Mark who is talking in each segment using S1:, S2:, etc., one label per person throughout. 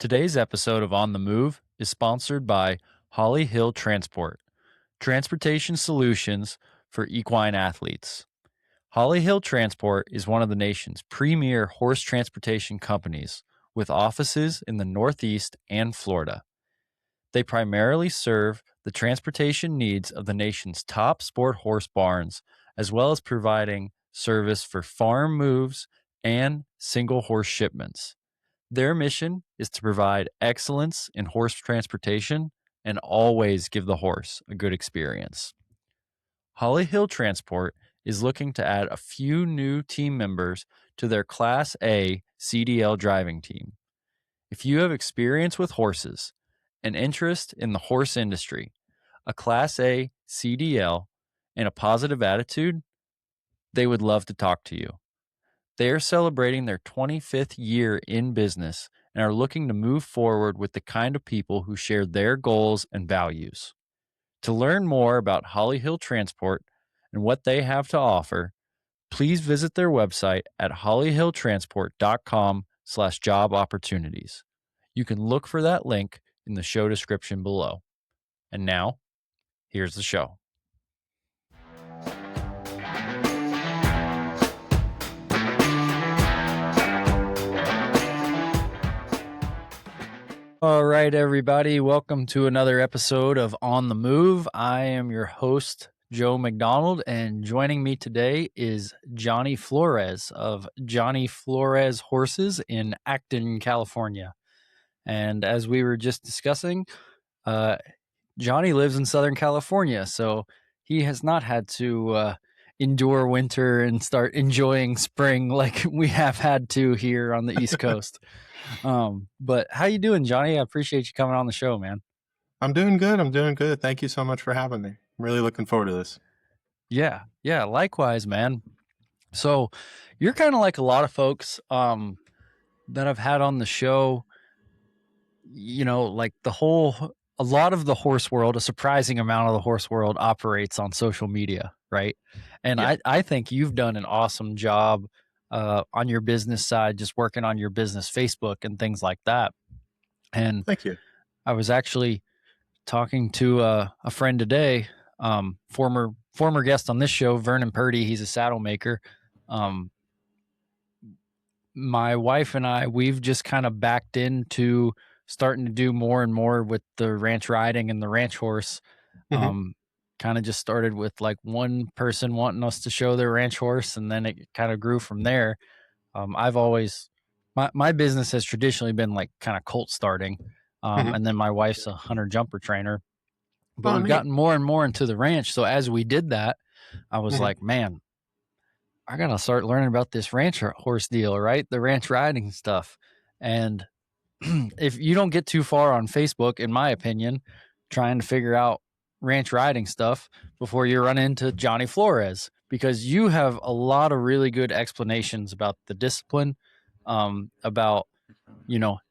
S1: Today's episode of On the Move is sponsored by Holly Hill Transport, transportation solutions for equine athletes. Holly Hill Transport is one of the nation's premier horse transportation companies with offices in the Northeast and Florida. They primarily serve the transportation needs of the nation's top sport horse barns, as well as providing service for farm moves and single horse shipments. Their mission is to provide excellence in horse transportation and always give the horse a good experience. Holly Hill Transport is looking to add a few new team members to their Class A CDL driving team. If you have experience with horses, an interest in the horse industry, a Class A CDL, and a positive attitude, they would love to talk to you. They are celebrating their 25th year in business and are looking to move forward with the kind of people who share their goals and values. To learn more about Holly Hill Transport and what they have to offer, please visit their website at hollyhilltransport.com/job opportunities. You can look for that link in the show description below. And now, here's the show. All right, everybody. Welcome to another episode of On the Move. I am your host, Joe McDonald, and joining me today is Johnny Flores of Johnny Flores Horses in Acton, California. And as we were just discussing, Johnny lives in Southern California, so he has not had to endure winter and start enjoying spring like we have had to here on the East Coast. But how you doing, Johnny? I appreciate you coming on the show, man.
S2: I'm doing good. Thank you so much for having me. I'm really looking forward to this.
S1: Yeah, likewise, man. So you're kind of like a lot of folks that I've had on the show, like a lot of the horse world, a surprising amount of the horse world operates on social media, right? And
S2: Yeah.
S1: I think you've done an awesome job on your business side, just working on your business Facebook and things like that. And
S2: Thank you.
S1: I was actually talking to a friend today, former guest on this show, Vernon Purdy. He's a saddle maker. My wife and I, we've just kind of backed into starting to do more and more with the ranch riding and the ranch horse.
S2: Mhm.
S1: Kind of just started with like one person wanting us to show their ranch horse, and then it kind of grew from there. I've always, my business has traditionally been like kind of colt starting.
S2: Mhm.
S1: And then my wife's a hunter jumper trainer, but
S2: Oh,
S1: we've
S2: neat.
S1: gotten more and more into the ranch. So as we did that, I was
S2: Mhm.
S1: like, man, I gotta start learning about this ranch horse deal, right? The ranch riding stuff. And if you don't get too far on Facebook, in my opinion, trying to figure out ranch riding stuff before you run into Johnny Flores, because you have a lot of really good explanations about the discipline, about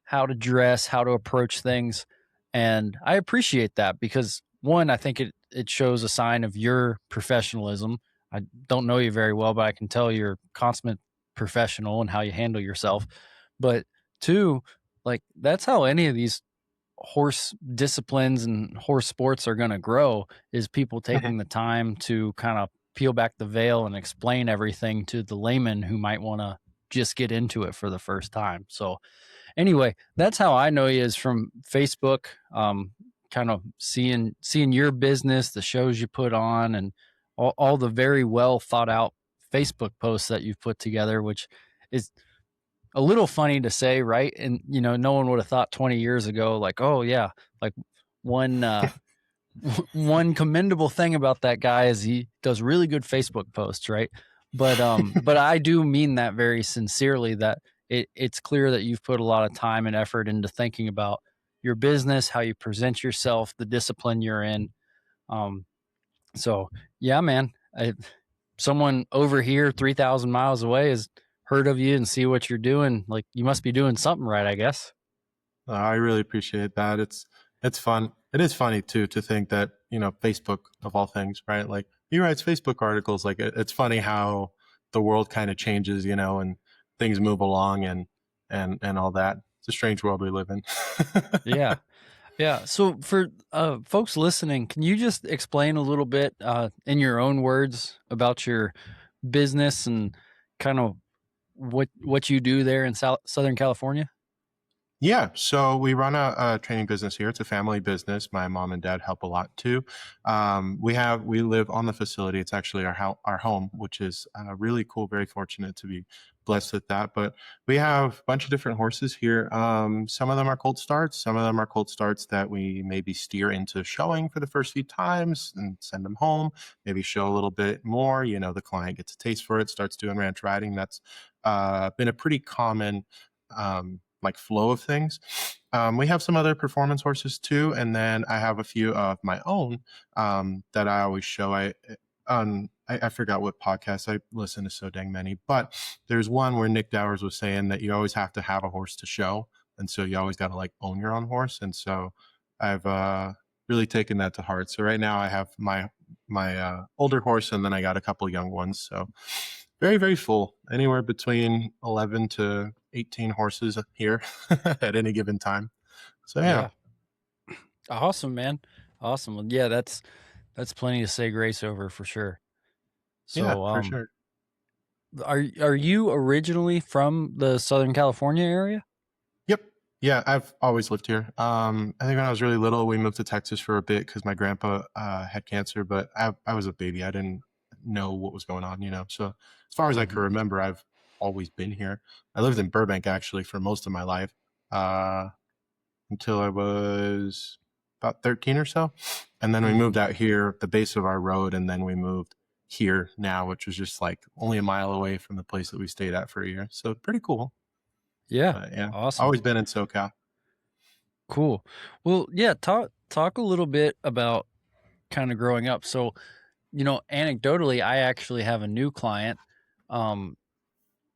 S1: how to dress, how to approach things. And I appreciate that because one, I think it shows a sign of your professionalism. I don't know you very well, but I can tell you're consummate professional and how you handle yourself. But two, like that's how any of these horse disciplines and horse sports are going to grow, is people
S2: Mhm.
S1: taking the time to kind of peel back the veil and explain everything to the layman who might want to just get into it for the first time. So anyway, that's how I know you, is from Facebook, kind of seeing your business, the shows you put on, and all the very well thought out Facebook posts that you've put together, which is a little funny to say, right? And no one would have thought 20 years ago, like, oh yeah, like one one commendable thing about that guy is he does really good Facebook posts, right? But I do mean that very sincerely, that it's clear that you've put a lot of time and effort into thinking about your business, how you present yourself, the discipline you're in. Um, so yeah, man, someone over here 3,000 miles away has heard of you and see what you're doing. Like, you must be doing something right, I guess.
S2: I really appreciate that. It's fun. It is funny too to think that Facebook of all things, right? Like he writes Facebook articles. Like it's funny how the world kind of changes, and things move along and all that. a strange world we live in.
S1: Yeah. Yeah. So for folks listening, can you just explain a little bit in your own words about your business and kind of what you do there in Southern California?
S2: Yeah, so we run a training business here. It's a family business. My mom and dad help a lot too. We live on the facility. It's actually our home, which is really cool. Very fortunate to be blessed with that. But we have a bunch of different horses here. Some of them are colt starts. Some of them are colt starts that we maybe steer into showing for the first few times and send them home. Maybe show a little bit more. You know, the client gets a taste for it, starts doing ranch riding. That's been a pretty common like flow of things. We have some other performance horses too, and then I have a few of my own that I always show. I forgot what podcast I listen to so dang many, but there's one where Nick Dowers was saying that you always have to have a horse to show, and so you always got to like own your own horse. And so I've really taken that to heart. So right now I have my older horse, and then I got a couple young ones. So very, very full, anywhere between 11 to 18 horses here at any given time. So yeah.
S1: Awesome, man. Awesome. Well, yeah, that's plenty to say grace over for sure.
S2: Yeah,
S1: So,
S2: for sure.
S1: are you originally from the Southern California area?
S2: Yep. Yeah, I've always lived here. I think when I was really little, we moved to Texas for a bit because my grandpa had cancer, but I was a baby. I didn't know what was going on, you know. So as far as I can remember, I've always been here. I lived in Burbank actually for most of my life until I was about 13 or so. And then we moved out here, the base of our road, and then we moved here now, which was just like only a mile away from the place that we stayed at for a year. So pretty cool.
S1: Yeah.
S2: But yeah,
S1: Awesome.
S2: always been in SoCal.
S1: Cool. Well, yeah, talk a little bit about kind of growing up. So, you know, anecdotally, I actually have a new client.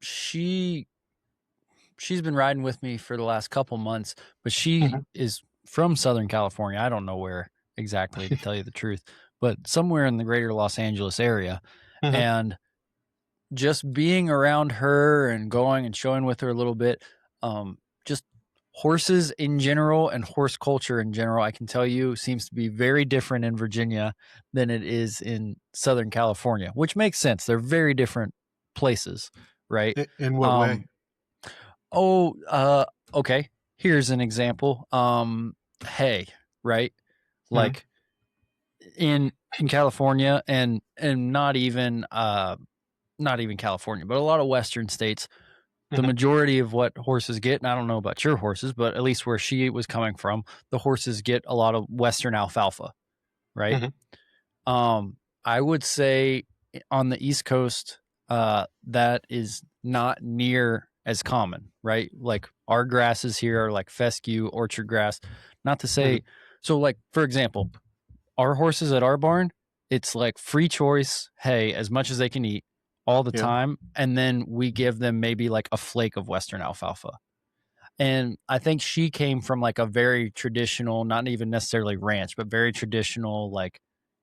S1: She's been riding with me for the last couple months, but she is from Southern California. I don't know where exactly, to tell you the truth, but somewhere in the greater Los Angeles area. And just being around her and going and showing with her a little bit, just horses in general and horse culture in general, I can tell you seems to be very different in Virginia than it is in Southern California, which makes sense. They're very different places, right?
S2: In what way?
S1: Okay. Here's an example. Hay, right? Like in California and not even California, but a lot of Western states, the majority of what horses get, and I don't know about your horses, but at least where she was coming from, the horses get a lot of Western alfalfa, right? I would say on the East Coast, that is not near as common, right? Like our grasses here are like fescue, orchard grass. Not to say, so like, for example, our horses at our barn, it's like free choice hay as much as they can eat all the time. And then we give them maybe like a flake of Western alfalfa. And I think she came from like a very traditional, not even necessarily ranch, but very traditional, like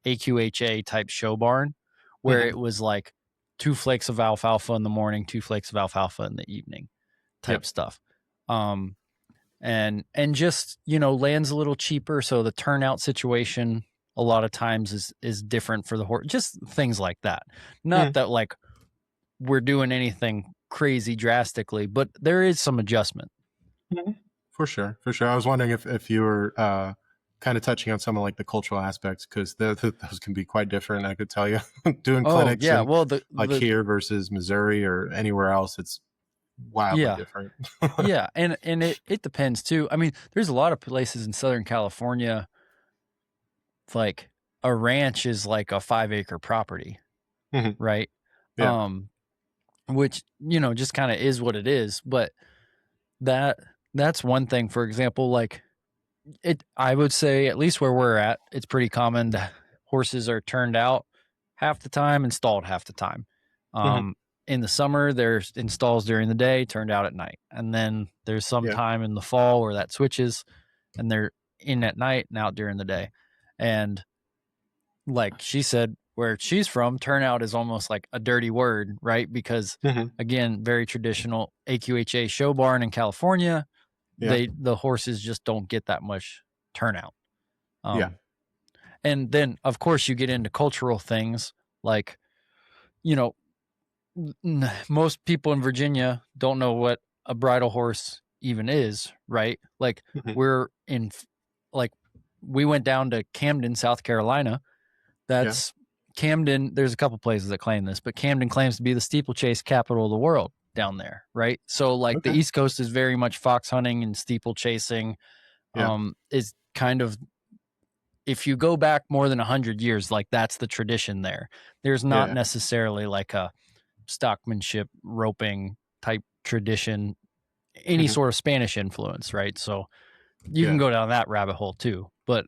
S1: AQHA type show barn where it was like 2 flakes of alfalfa in the morning, 2 flakes of alfalfa in the evening type stuff. And just, you know, land's a little cheaper. So the turnout situation a lot of times is different for the horse, just things like that. Not that like we're doing anything crazy drastically, but there is some adjustment.
S2: For sure. For sure. I was wondering if you were kind of touching on some of like the cultural aspects, because those can be quite different. I could tell you doing clinics here versus Missouri or anywhere else, it's wildly different.
S1: And it depends too. I mean, there's a lot of places in Southern California, like a ranch is like a 5-acre property, right? Which, you know, just kind of is what it is. But that's one thing. For example, like I would say, at least where we're at, it's pretty common that horses are turned out half the time, installed half the time. In the summer, there's installs during the day, turned out at night. And then there's some time in the fall where that switches and they're in at night and out during the day. And like she said, where she's from, turnout is almost like a dirty word, right? Because again, very traditional AQHA show barn in California,
S2: Yeah.
S1: the horses just don't get that much turnout.
S2: Yeah.
S1: Um, and then of course you get into cultural things like, you know, most people in Virginia don't know what a bridle horse even is, right? Like
S2: Mhm.
S1: we're in like we went down to Camden, South Carolina.
S2: Yeah.
S1: That's Camden. There's a couple places that claim this, but Camden claims to be the steeplechase capital of the world down there, right? So like the
S2: Okay.
S1: East Coast is very much fox hunting and steeplechasing.
S2: Yeah.
S1: Is kind of, if you go back more than 100 years, like that's the tradition there. There's not
S2: Yeah.
S1: necessarily like a stockmanship roping type tradition, any
S2: Mhm.
S1: sort of Spanish influence, right? So you can
S2: Yeah.
S1: go down that rabbit hole too. But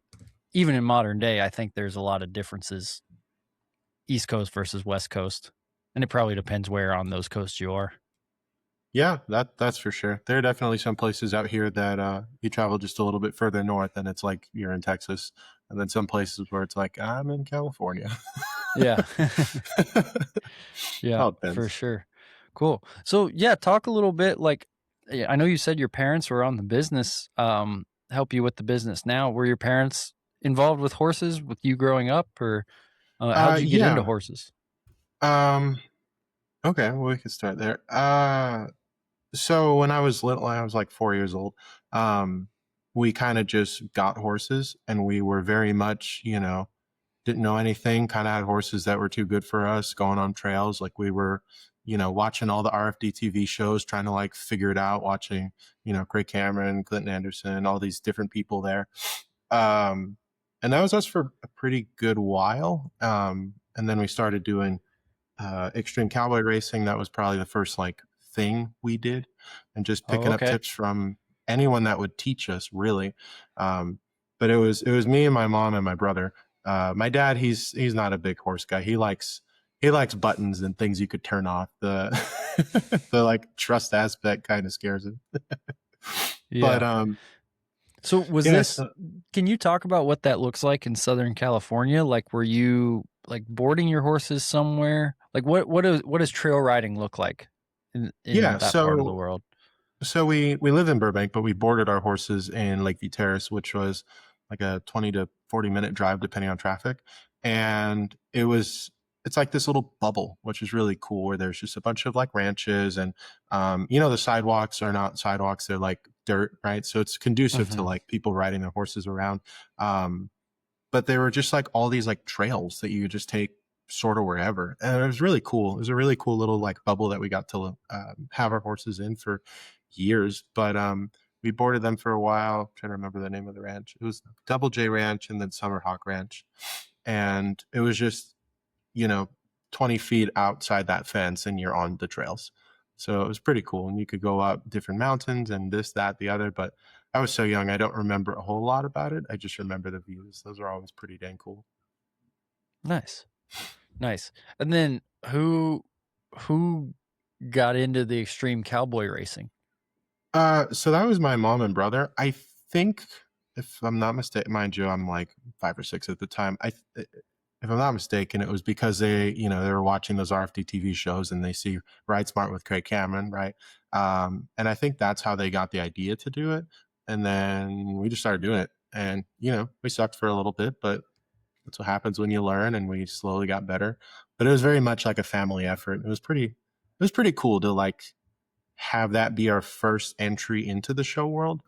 S1: even in modern day, I think there's a lot of differences, East Coast versus West Coast. And it probably depends where on those coasts you are.
S2: Yeah, that's for sure. There are definitely some places out here that you travel just a little bit further north and it's like you're in Texas. And then some places where it's like, I'm in California.
S1: Yeah. Yeah,
S2: All
S1: for
S2: depends.
S1: sure. Cool. So yeah, talk a little bit like, I know you said your parents were on the business, help you with the business now. Were your parents involved with horses with you growing up, or how'd you get into
S2: Yeah.
S1: horses?
S2: Um, okay, well, we could start there. So when I was little, I was like 4 years old. Um, we kind of just got horses and we were very much, didn't know anything, kind of had horses that were too good for us going on trails. Like we were, watching all the RFD TV shows, trying to like figure it out, watching, Craig Cameron, Clinton Anderson, all these different people there. Um, and that was us for a pretty good while. And then we started doing extreme cowboy racing. That was probably the first like thing we did, and just
S1: Oh,
S2: picking up
S1: okay.
S2: tips from anyone that would teach us really. But it was me and my mom and my brother. My dad, he's not a big horse guy. He likes buttons and things you could turn off. The the like trust aspect kind of scares him. But
S1: Yeah. So was
S2: yeah,
S1: this,
S2: so,
S1: can you talk about what that looks like in Southern California? Like were you like boarding your horses somewhere? Like what does trail riding look like in
S2: yeah.
S1: that part of the
S2: So
S1: world?
S2: So we live in Burbank, but we boarded our horses in Lakeview Terrace, which was like a 20 to 40-minute drive depending on traffic. And it's like this little bubble, which is really cool, where there's just a bunch of like ranches and the sidewalks are not sidewalks, they're like dirt, right? So it's conducive to
S1: Mhm.
S2: like people riding their horses around. Um, but they were just like all these like trails that you could just take sort of wherever, and it was really cool. It was a really cool little like bubble that we got to have our horses in for years. But we boarded them for a while. I'm trying to remember the name of the ranch. It was Double J Ranch and then Summer Hawk Ranch, and it was just you know 20 feet outside that fence and you're on the trails. So it was pretty cool, and you could go up different mountains and this, that, the other. But I was so young, I don't remember a whole lot about it. I just remember the views. Those are always pretty dang cool.
S1: Nice. Nice. And then who got into the extreme cowboy racing?
S2: So that was my mom and brother. I think, if I'm not mistaken, mind you, I'm like 5 or 6 at the time. If I'm not mistaken, it was because they were watching those RFD TV shows and they see Ride Smart with Craig Cameron, right? And I think that's how they got the idea to do it. And then we just started doing it, and we sucked for a little bit, but that's what happens when you learn. And we slowly got better. But it was very much like a family effort. It was pretty cool to like have that be our first entry into the show world.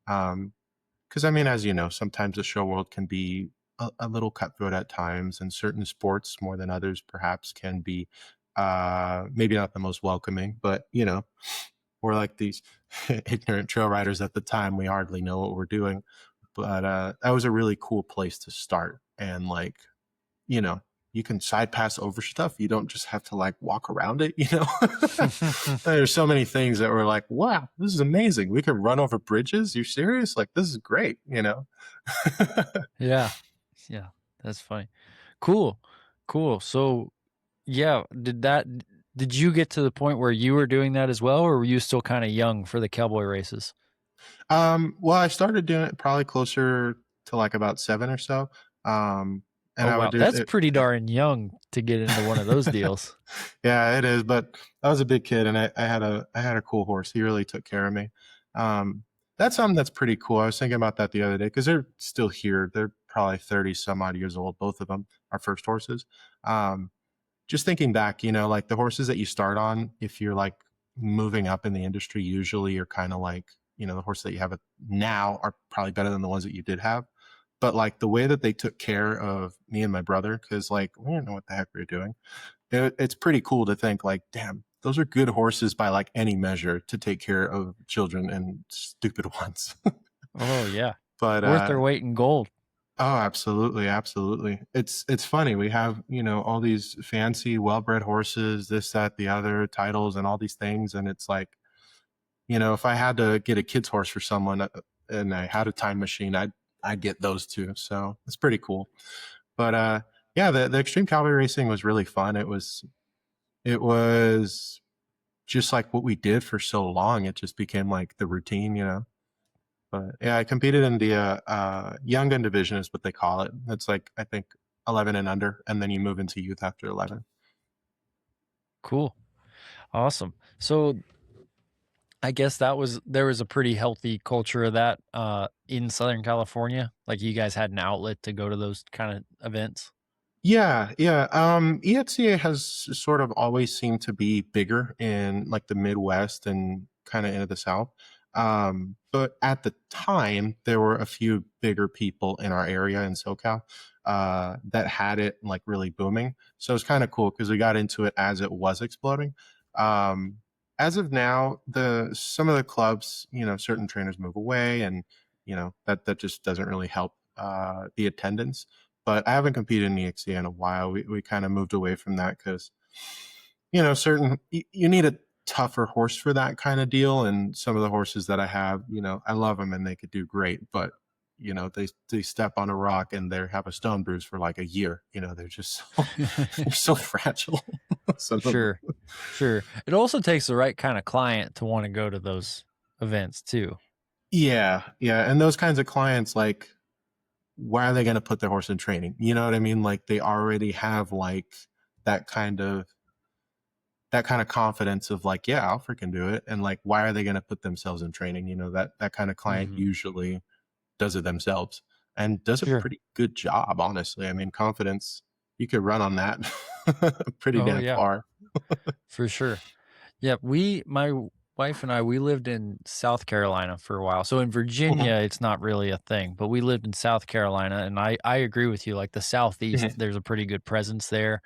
S2: Because I mean, as you know, sometimes the show world can be a little cutthroat at times, and certain sports more than others perhaps can be maybe not the most welcoming. But we're like these ignorant trail riders at the time. We hardly know what we're doing. But that was a really cool place to start, and like you know, you can side pass over stuff. You don't just have to like walk around it. There's so many things that were like, wow, this is amazing. We can run over bridges. You serious? Like, this is great.
S1: Yeah. Yeah. That's funny. Cool. Cool. So, yeah, did you get to the point where you were doing that as well, or were you still kind of young for the cowboy races?
S2: Well, I started doing it probably closer to like about 7 or so. And
S1: Oh,
S2: I would
S1: wow.
S2: do
S1: That's
S2: it.
S1: pretty darn young to get into one of those deals.
S2: Yeah, it is. But I was a big kid, and I had a cool horse. He really took care of me. Um, That's something that's pretty cool. I was thinking about that the other day because they're still here. They're probably 30 some odd years old, both of them, our first horses. Um, just thinking back, like the horses that you start on, if you're like moving up in the industry, usually you're kind of like, the horses that you have now are probably better than the ones that you did have. But like the way that they took care of me and my brother, because like we didn't know what the heck we were doing. It's pretty cool to think like, damn, those are good horses by like any measure to take care of children and stupid ones.
S1: Oh yeah,
S2: But
S1: worth their weight in gold.
S2: oh, absolutely, absolutely. It's funny. We have, all these fancy, well-bred horses, this, that, the other, titles and all these things. And it's like, if I had to get a kid's horse for someone and I had a time machine, I'd get those too. So it's pretty cool. But yeah, the extreme cavalry racing was really fun. It was just like what we did for so long. It just became like the routine. But yeah, I competed in the young gun division is what they call it. It's like I think 11 and under, and then you move into youth after 11.
S1: Cool, awesome. So I guess there was a pretty healthy culture of that in Southern California. Like you guys had an outlet to go to those kind of events.
S2: Yeah, yeah. EXCA has sort of always seemed to be bigger in like the Midwest and kind of into the South. But at the time, there were a few bigger people in our area in SoCal that had it like really booming. So it's kind of cool because we got into it as it was exploding. Um, as of now, the some of the clubs, certain trainers move away, and that just doesn't really help the attendance. But I haven't competed in EXC in a while. We kind of moved away from that because, certain you need a tougher horse for that kind of deal. And some of the horses that I have, I love them and they could do great, but they step on a rock and they have a stone bruise for like a year. They're just they're so fragile. Some of them.
S1: Sure, sure. It also takes the right kind of client to want to go to those events too.
S2: Yeah, yeah, and those kinds of clients, like, why are they going to put their horse in training? You know what I mean? Like they already have like that kind of that kind of confidence of like, yeah, I'll freaking do it. And like, why are they going to put themselves in training? That kind of client
S1: Hmm.
S2: usually does it themselves and does a
S1: Sure.
S2: pretty good job, honestly. I mean, confidence, you could run on that pretty
S1: Oh
S2: damn
S1: yeah,
S2: far.
S1: for sure. Yeah, my wife and I, we lived in South Carolina for a while. So in
S2: Hmm.
S1: Virginia, it's not really a thing, but we lived in South Carolina, and I agree with you. Like the Southeast,
S2: Hmm.
S1: there's a pretty good presence there.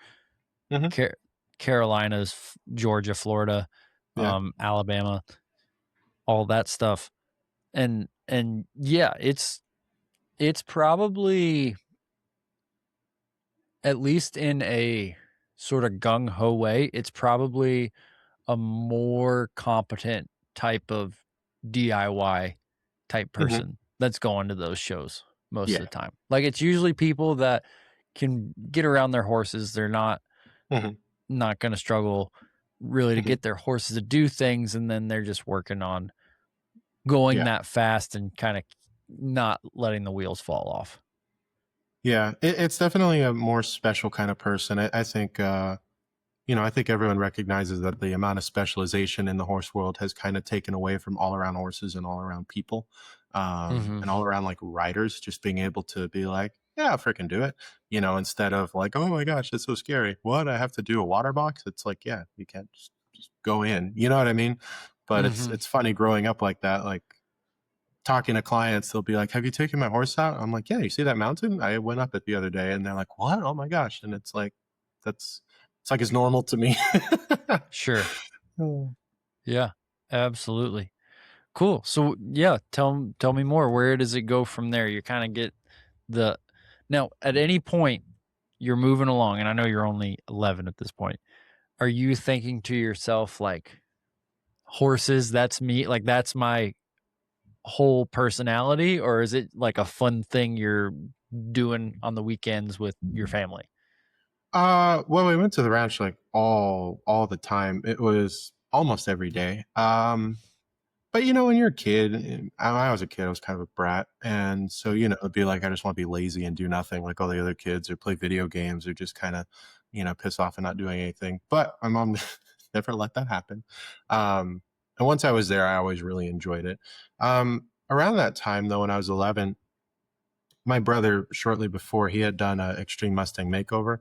S2: Hmm.
S1: Car- Carolinas, Georgia, Florida,
S2: Yeah.
S1: Alabama, all that stuff. And yeah, it's probably, at least in a sort of gung ho way, it's probably a more competent type of DIY type
S2: Hmm.
S1: person that's going to those shows most of
S2: Yeah.
S1: the time. Like it's usually people that can get around their horses. They're
S2: Hmm.
S1: not going to struggle really to
S2: Hmm.
S1: get their horses to do things, and then they're just working on going
S2: Yeah.
S1: that fast and kind of not letting the wheels fall off.
S2: Yeah. It's definitely a more special kind of person. I think, I think everyone recognizes that the amount of specialization in the horse world has kind of taken away from all around horses and all around people,
S1: Mhm.
S2: and all around like riders, just being able to be like, yeah, I'll freaking do it, instead of like, oh my gosh, that's so scary. What? I have to do a water box? It's like, yeah, you can't just go in. You know what I mean? But it's
S1: Mhm.
S2: it's funny growing up like that, like talking to clients, they'll be like, have you taken my horse out? I'm like, yeah, you see that mountain? I went up it the other day. And they're like, what? Oh my gosh. And it's like, that's, it's like it's normal to me.
S1: Sure.
S2: Oh.
S1: Yeah. Absolutely. Cool. So yeah, tell me more. Where does it go from there? You kind of get the now at any point you're moving along, and I know you're only 11 at this point. Are you thinking to yourself like horses, that's me, like that's my whole personality, or is it like a fun thing you're doing on the weekends with your family?
S2: Well, we went to the ranch like all the time. It was almost every day. But when you're a kid, and I was a kid, I was kind of a brat, and so it'd be like I just want to be lazy and do nothing like all the other kids, or play video games, or just kind of piss off and not doing anything. But my mom never let that happen. And once I was there, I always really enjoyed it. around that time though, when I was 11, my brother shortly before he had done a extreme Mustang makeover,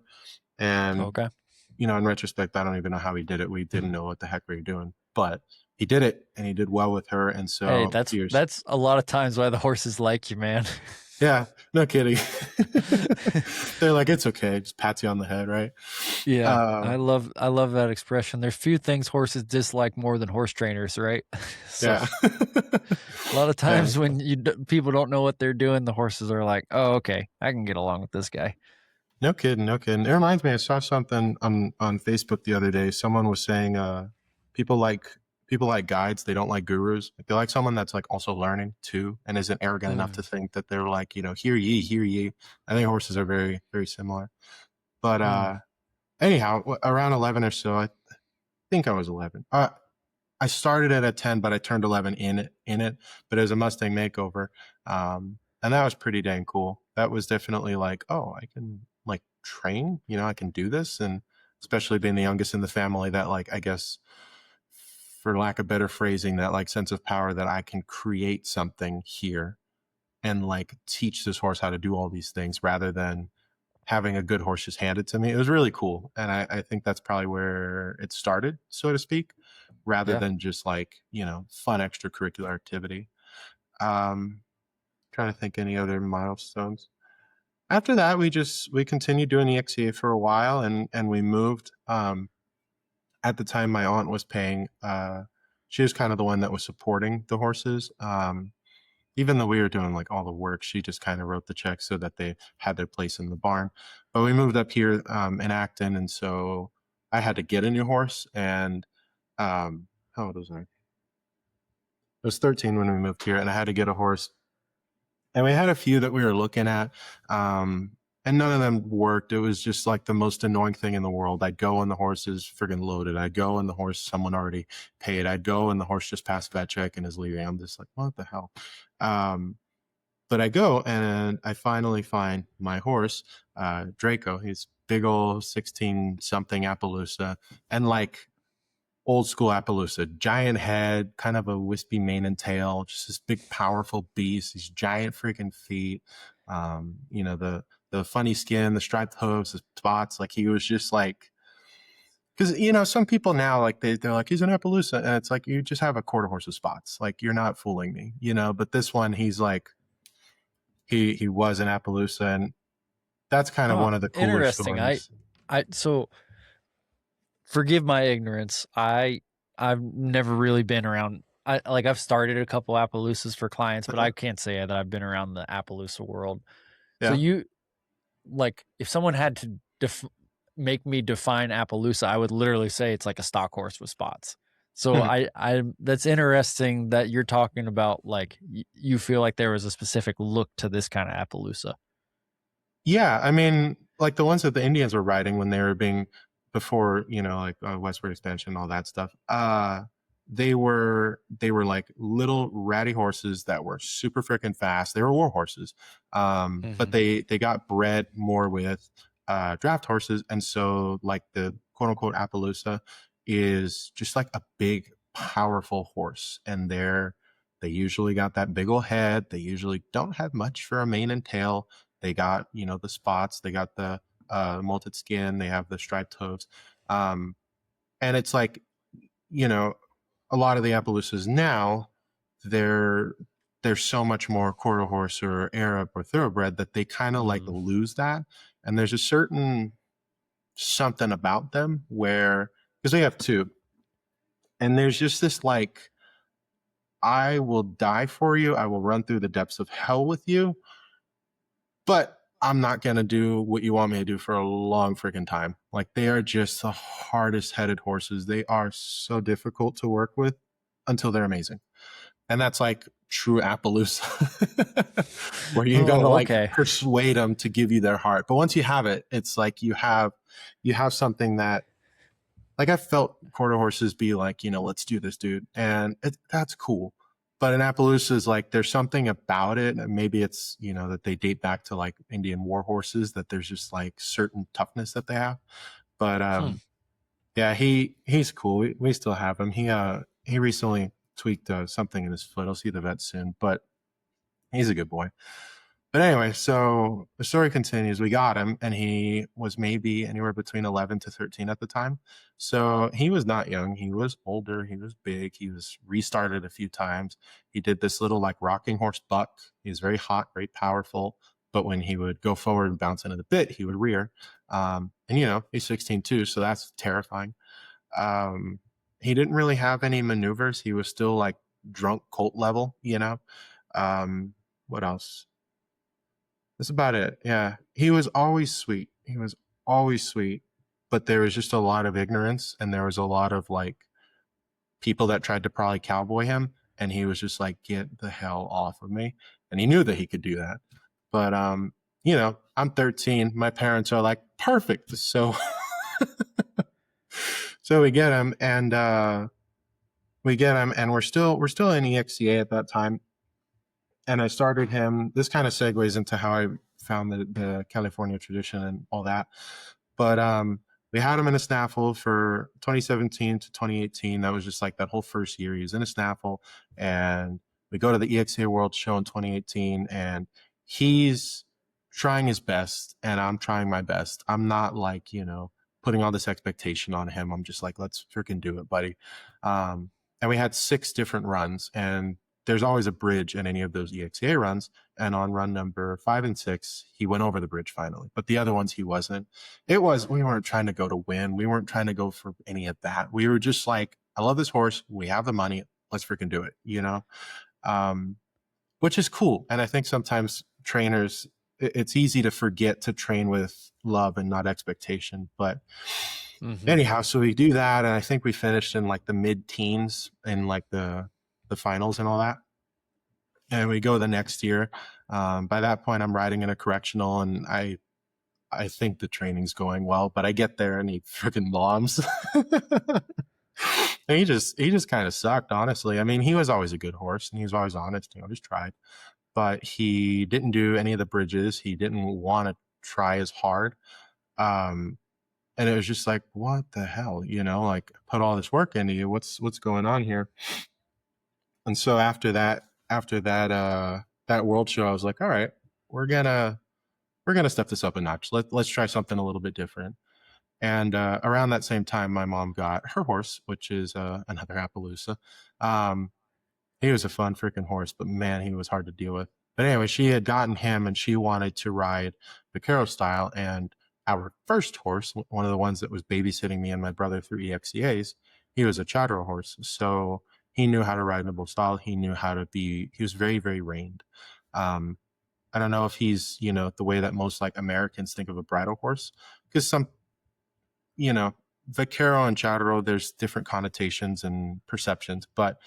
S2: and
S1: Okay.
S2: in retrospect, I don't even know how he did it. We didn't know what the heck we were doing, but he did it, and he did well with her. And
S1: Hey,
S2: so
S1: that's
S2: here's,
S1: that's a lot of times why the horses like you, man.
S2: yeah, no kidding. They're like, it's okay, just pats you on the head, right?
S1: Yeah,
S2: Uh,
S1: I love that expression. There's few things horses dislike more than horse trainers, right? So
S2: yeah,
S1: a lot of
S2: yeah.
S1: times when people don't know what they're doing, the horses are like, "Oh, okay, I can get along with this guy."
S2: No kidding, no kidding. It reminds me, I saw something on Facebook the other day. Someone was saying, people like people like guides. They don't like gurus. They like someone that's like also learning too, and isn't arrogant enough to
S1: Mm,
S2: think that they're like, hear ye, hear ye. I think horses are very, very similar. But
S1: mm,
S2: anyhow, around 11 or so, I think I was 11. I started it at 10, but I turned 11 in it. But it was a Mustang makeover, and that was pretty dang cool. That was definitely like, oh, I can like train. I can do this, and especially being the youngest in the family, that like I guess, for lack of better phrasing, that like sense of power that I can create something here and like teach this horse how to do all these things rather than having a good horse just handed to me. It was really cool. And I think that's probably where it started, so to speak, rather
S1: yeah,
S2: than just like, fun extracurricular activity. Um, Trying to think any other milestones. After that, we continued doing EXCA for a while, and we moved. At the time, my aunt was paying. She was kind of the one that was supporting the horses. Even though we were doing like all the work, she just kind of wrote the check so that they had their place in the barn. But we moved up here in Acton, and so I had to get a new horse. And how old was I? I was 13 when we moved here, and I had to get a horse. And we had a few that we were looking at, and none of them worked. It was just like the most annoying thing in the world. I'd go and the horse is friggin' loaded. I'd go and the horse someone already paid. I'd go and the horse just passed vet check and is leaving. I'm just like, what the hell? Um, But I go and I finally find my horse, Draco. He's big old 16 something Appaloosa, and like old school Appaloosa, giant head, kind of a wispy mane and tail, just this big, powerful beast, these giant freaking feet. The funny skin, the striped hooves, the spots. Like he was just like, because some people now like they're like he's an Appaloosa, and it's like you just have a quarter horse of spots. Like you're not fooling me. But this one, he's like he was in Appaloosa, and that's kind of
S1: huh?
S2: one of the cooler
S1: Interesting.
S2: stories.
S1: So forgive my ignorance. I've never really been around. I've started a couple Appaloosas for clients, but I can't say that I've been around the Appaloosa world. So
S2: Yeah.
S1: you like if someone had to make me define Appaloosa, I would literally say it's like a stock horse with spots. So I that's interesting that you're talking about like you feel like there was a specific look to this kind of Appaloosa.
S2: Yeah, I mean, like the ones that the Indians were riding when they were being before, like westward expansion, all that stuff. They were like little ratty horses that were super freaking fast. They were war horses, but
S1: Hmm.
S2: they got bred more with draft horses, and so like the quote unquote Appaloosa is just like a big, powerful horse, and they usually got that big old head. They usually don't have much for a mane and tail. They got, the spots, they got the molted skin, they have the striped hooves. Um, and it's like, you know, a lot of the Appaloosas now, they're they're so much more quarter horse or Arab or thoroughbred that they kind of like
S1: Mm.
S2: lose that. And there's a certain something about them where because they have two, and there's just this like, I will die for you, I will run through the depths of hell with you, but I'm not gonna do what you want me to do for a long freaking time. Like they are just the hardest headed horses. They are so difficult to work with until they're amazing. And that's like true Appaloosa, where you gotta
S1: Oh,
S2: like
S1: okay.
S2: persuade them to give you their heart. But once you have it, it's like you have something that like I felt quarter horses be like, let's do this, dude, and that's cool. But in Appaloosa is like there's something about it. And maybe it's that they date back to like Indian war horses that there's just like certain toughness that they have. But
S1: Hmm.
S2: yeah, he's cool. We still have him. He recently tweaked something in his foot. I'll see the vet soon. But He's a good boy. But anyway, so the story continues. We got him, and he was maybe anywhere between 11 to 13 at the time. So he was not young. He was older. He was big. He was restarted a few times. He did this little like rocking horse buck. He was very hot, very powerful. But when he would go forward and bounce into the bit, he would rear. And, he's 16 too. So that's terrifying. He didn't really have any maneuvers. He was still like drunk colt level. What else? That's about it. Yeah. He was always sweet. He was always sweet. But there was just a lot of ignorance, and there was a lot of like people that tried to probably cowboy him. And he was just like, get the hell off of me. And he knew that he could do that. But I'm 13. My parents are like, perfect. So so we get him, and we're still in EXCA at that time. And I started him. This kind of segues into how I found the California tradition and all that. But we had him in a snaffle for 2017 to 2018. That was just like that whole first year. He was in a snaffle, and we go to the EXA World Show in 2018, and he's trying his best, and I'm trying my best. I'm not like, putting all this expectation on him. I'm just like, let's freaking do it, buddy. And we had 6 different runs, and there's always a bridge in any of those EXA runs. And on run number 5 and 6, he went over the bridge finally. But the other ones, he wasn't. We weren't trying to go to win. We weren't trying to go for any of that. We were just like, I love this horse. We have the money. Let's freaking do it, which is cool. And I think sometimes trainers, it's easy to forget to train with love and not expectation. But anyhow, so we do that. And I think we finished in like the mid-teens in like the finals and all that. And we go the next year. By that point, I'm riding in a correctional, and I think the training's going well, but I get there and he freaking bombs. And he just kind of sucked, honestly. I mean, he was always a good horse, and he was always honest, just tried. But he didn't do any of the bridges. He didn't want to try as hard. And it was just like, what the hell, like, put all this work into you. What's going on here? And so after that world show, I was like, all right, we're gonna step this up a notch. Let's try something a little bit different. And around that same time, my mom got her horse, which is another Appaloosa. He was a fun freaking horse, but man, he was hard to deal with. But anyway, she had gotten him, and she wanted to ride vaquero style. And our first horse, one of the ones that was babysitting me and my brother through EXCAs, he was a charro horse. So he knew how to ride in a bull style. He knew how to he was very, very reined. I don't know if he's, the way that most like Americans think of a bridle horse, because some, vaquero and charro, there's different connotations and perceptions. But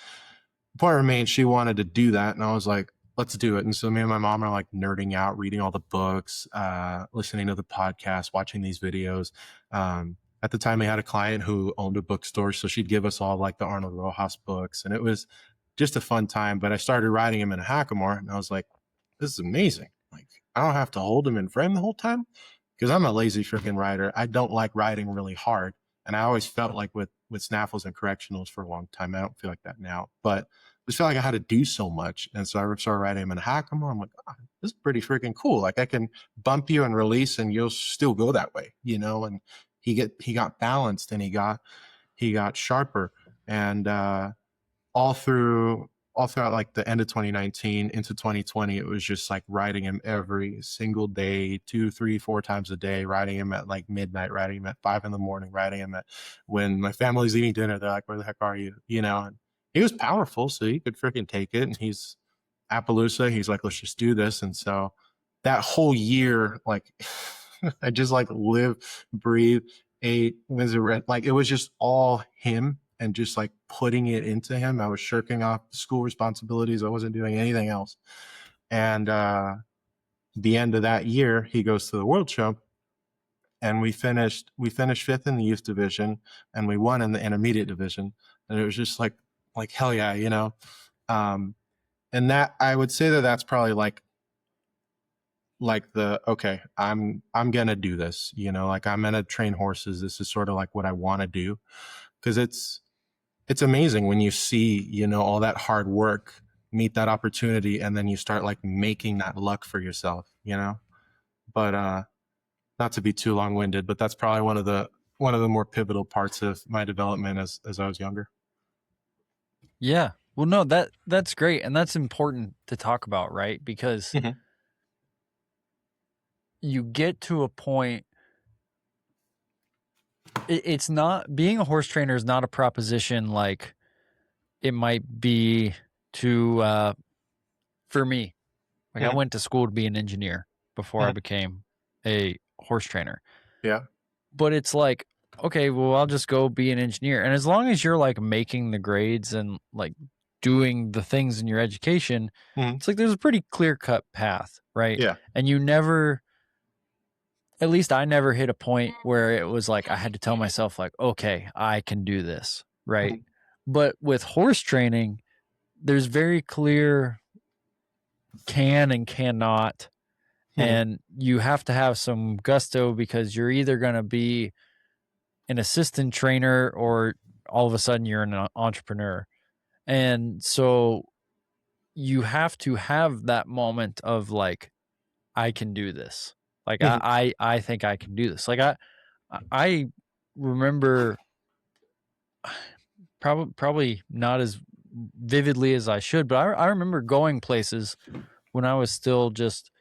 S2: the point remains, she wanted to do that. And I was like, let's do it. And so me and my mom are like nerding out, reading all the books, listening to the podcast, watching these videos. At the time, we had a client who owned a bookstore, so she'd give us all like the Arnold Rojas books, and it was just a fun time. But I started riding him in a hackamore, and I was like, this is amazing. Like, I don't have to hold him in frame the whole time, because I'm a lazy freaking rider. I don't like riding really hard. And I always felt like with snaffles and correctionals for a long time, I don't feel like that now, but I just felt like I had to do so much. And so I started riding him in a hackamore. I'm like, oh, this is pretty freaking cool. Like, I can bump you and release, and you'll still go that way, and he got balanced, and he got sharper. And all throughout like the end of 2019 into 2020, it was just like riding him every single day, 2, 3, 4 times a day, riding him at like midnight, riding him at 5 a.m, riding him at when my family's eating dinner. They're like, where the heck are you? And he was powerful, so he could freaking take it. And he's Appaloosa. He's like, let's just do this. And so that whole year, like, I just like live, breathe, ate, like, it was just all him, and just like putting it into him. I was shirking off school responsibilities. I wasn't doing anything else. And the end of that year, he goes to the World Show, and we finished 5th in the youth division, and we won in the intermediate division. And it was just like hell yeah, and that, I would say that's probably like the, okay, I'm gonna do this, like, I'm gonna train horses. This is sort of like what I want to do, because it's amazing when you see, all that hard work meet that opportunity, and then you start like making that luck for yourself, you know. But not to be too long-winded, but that's probably one of the more pivotal parts of my development as I was younger.
S1: Yeah. Well, no, that's great, and that's important to talk about, right? Because
S2: Hmm.
S1: you get to a point. It's not being a horse trainer is not a proposition like it might be to for me. Like I
S2: Hmm.
S1: went to school to be an engineer before I
S2: Hmm.
S1: became a horse trainer.
S2: Yeah.
S1: But it's like, okay, well, I'll just go be an engineer. And as long as you're like making the grades and like doing the things in your education,
S2: Hmm.
S1: it's like there's a pretty clear cut path, right?
S2: Yeah.
S1: And you never, at least I never hit a point where it was like I had to tell myself, like, okay, I can do this, right?
S2: Hmm.
S1: But with horse training, there's very clear can and cannot.
S2: Hmm.
S1: And you have to have some gusto because you're either going to be an assistant trainer or all of a sudden you're an entrepreneur. And so you have to have that moment of like, I can do this. Like
S2: Hmm.
S1: I think I can do this. Like I remember probably not as vividly as I should, but I remember going places when I was still just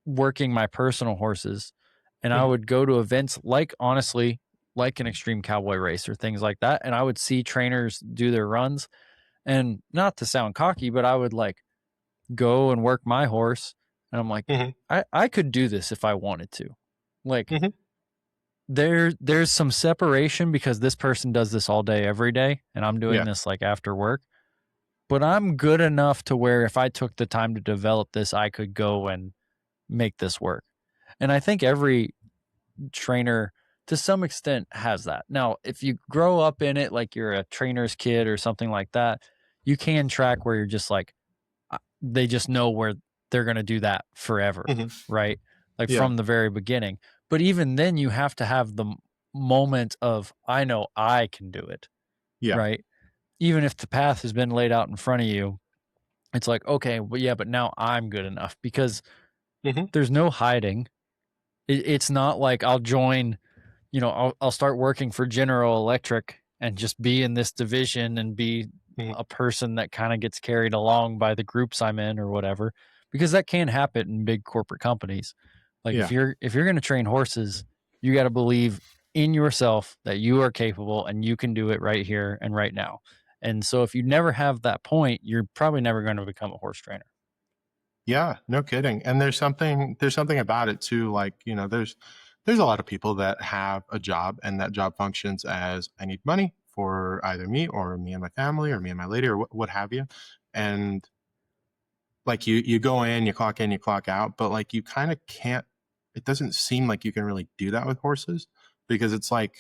S1: working my personal horses, and I
S2: Hmm.
S1: would go to events like honestly like an extreme cowboy race or things like that, and I would see trainers do their runs, and not to sound cocky, but I would like go and work my horse, and I'm like,
S2: Hmm.
S1: I could do this if I wanted to. Like
S2: Hmm.
S1: there's some separation because this person does this all day every day and I'm doing
S2: Yeah.
S1: this like after work. But I'm good enough to where if I took the time to develop this, I could go and make this work. And I think every trainer to some extent has that. Now, if you grow up in it like you're a trainer's kid or something like that, you can track where you're just like they just know where they're going to do that forever,
S2: Hmm.
S1: right? Like
S2: Yeah.
S1: from the very beginning. But even then you have to have the moment of I know I can do it,
S2: Yeah.
S1: right? Even if the path has been laid out in front of you, it's like, okay, well, yeah, but now I'm good enough because
S2: Hmm.
S1: there's no hiding. It's not like I'll join, I'll start working for General Electric and just be in this division and be
S2: Hmm.
S1: a person that kind of gets carried along by the groups I'm in or whatever, because that can happen in big corporate companies. Like
S2: Yeah.
S1: if you're going to train horses, you got to believe in yourself that you are capable and you can do it right here and right now. And so if you never have that point, you're probably never going to become a horse trainer.
S2: Yeah, no kidding. And there's something about it too. Like, you know, there's a lot of people that have a job and that job functions as I need money for either me or me and my family or me and my lady or what have you. And like you go in, you clock out, but like you kind of can't it doesn't seem like you can really do that with horses because it's like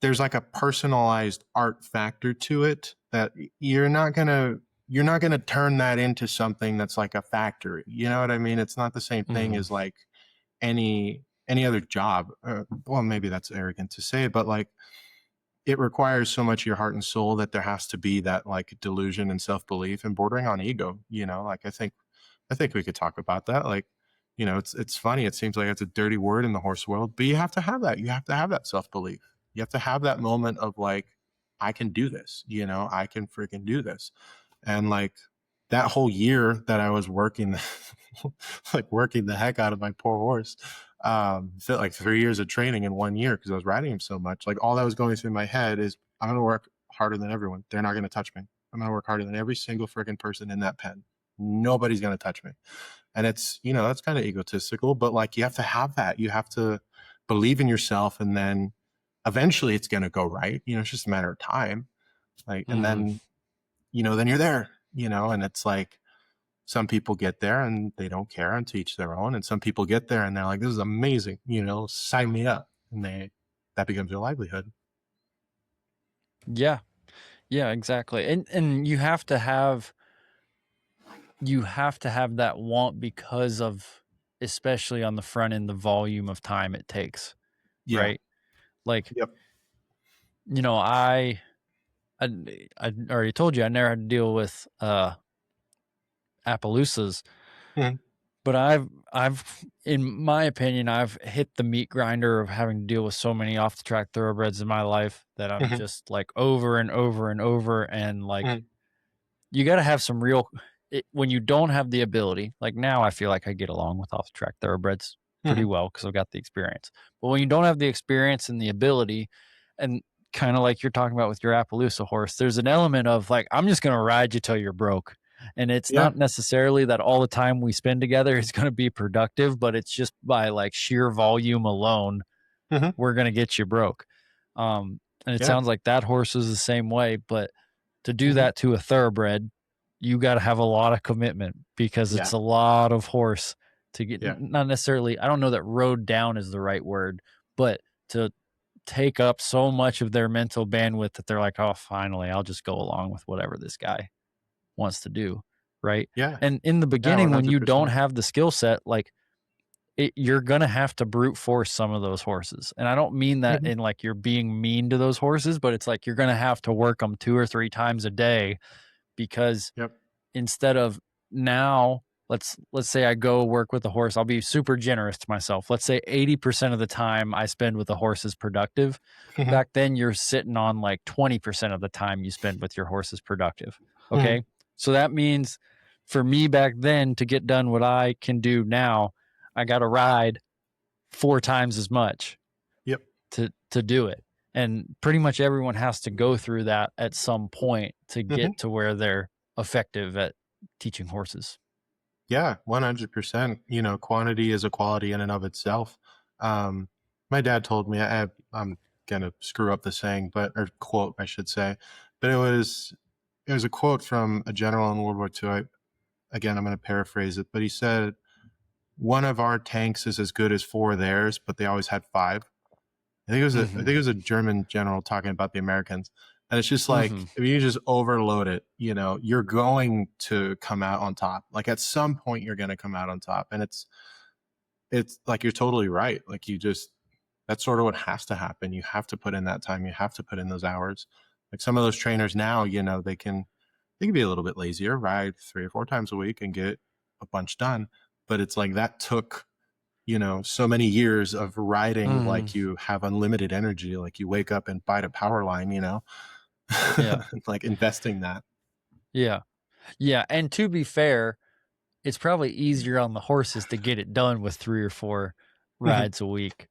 S2: there's like a personalized art factor to it that you're not going to turn that into something that's like a factory. You know what I mean? It's not the same thing
S1: Mm-hmm.
S2: as like any other job. Well, maybe that's arrogant to say, but like it requires so much of your heart and soul that there has to be that like delusion and self-belief and bordering on ego, you know. Like I think we could talk about that. Like, you know, it's funny. It seems like it's a dirty word in the horse world, but you have to have that. You have to have that self belief. You have to have that moment of like, I can do this. You know, I can freaking do this. And like that whole year that I was working, like working the heck out of my poor horse, felt like 3 years of training in 1 year because I was riding him so much. Like all that was going through my head is I'm going to work harder than everyone. They're not going to touch me. I'm going to work harder than every single freaking person in that pen. Nobody's going to touch me. And it's, you know, that's kind of egotistical, but like you have to have that. You have to believe in yourself and then eventually it's going to go right. You know, it's just a matter of time. Like, and
S1: Mm-hmm.
S2: then, you know, then you're there, you know, and it's like some people get there and they don't care and to each their own. And some people get there and they're like, this is amazing, you know, sign me up. And that becomes their livelihood.
S1: Yeah. Yeah, exactly. And you have to have that want because of especially on the front end the volume of time it takes,
S2: Yeah.
S1: right? Like,
S2: Yep.
S1: you know, I I already told you I never had to deal with Appaloosas,
S2: Mhm,
S1: but I've in my opinion, I've hit the meat grinder of having to deal with so many off the track thoroughbreds in my life that I'm
S2: mhm,
S1: just like over and over and over, and like
S2: mhm.
S1: you got to have some real when you don't have the ability. Like now, I feel like I get along with off the track thoroughbreds pretty
S2: Mhm.
S1: well because I've got the experience. But when you don't have the experience and the ability, and kind of like you're talking about with your Appaloosa horse, there's an element of like I'm just going to ride you till you're broke. And it's
S2: Yeah.
S1: not necessarily that all the time we spend together is going to be productive, but it's just by like sheer volume alone,
S2: Mhm.
S1: we're going to get you broke. And it
S2: Yeah.
S1: sounds like that horse is the same way, but to do
S2: Mhm.
S1: that to a thoroughbred, you got to have a lot of commitment because
S2: Yeah.
S1: it's a lot of horse to get,
S2: Yeah.
S1: not necessarily, I don't know that rode down is the right word, but to take up so much of their mental bandwidth that they're like, oh, finally, I'll just go along with whatever this guy wants to do. Right.
S2: Yeah.
S1: And in the
S2: Yeah,
S1: beginning, when you don't
S2: 100%.
S1: have the skill set, like you're going to have to brute force some of those horses. And I don't mean that
S2: Mhm.
S1: in like you're being mean to those horses, but it's like you're going to have to work them 2 or 3 times a day because
S2: Yep.
S1: instead of now, let's say I go work with a horse, I'll be super generous to myself. Let's say 80% of the time I spend with a horse is productive.
S2: Mhm.
S1: Back then you're sitting on like 20% of the time you spend with your horse is productive.
S2: Mhm.
S1: Okay? So that means for me back then to get done what I can do now, I got to ride 4 times as much
S2: Yep.
S1: to do it. And pretty much everyone has to go through that at some point to
S2: Mhm.
S1: get to where they're effective at teaching horses.
S2: Yeah, 100%. Quantity is a quality in and of itself. Um, my dad told me, I'm gonna screw up the saying, but or quote, I should say, but it was a quote from a general in World War II. Again, I'm gonna paraphrase it, but he said, "One of our tanks is as good as four of theirs, but they always had five." I think
S1: Mhm.
S2: it was a German general talking about the Americans. And it's just like
S1: Mhm.
S2: if you just overload it, you're going to come out on top. Like at some point you're going to come out on top. And it's like you're totally right. Like that's sort of what has to happen. You have to put in that time. You have to put in those hours. Like some of those trainers now, they can be a little bit lazier, ride 3 or 4 times a week and get a bunch done. But it's like that took so many years of riding
S1: Mhm.
S2: like you have unlimited energy, like you wake up and bite a power line,
S1: Yeah.
S2: like investing that.
S1: Yeah. Yeah, and to be fair, it's probably easier on the horses to get it done with 3 or 4
S2: Mhm,
S1: rides a week,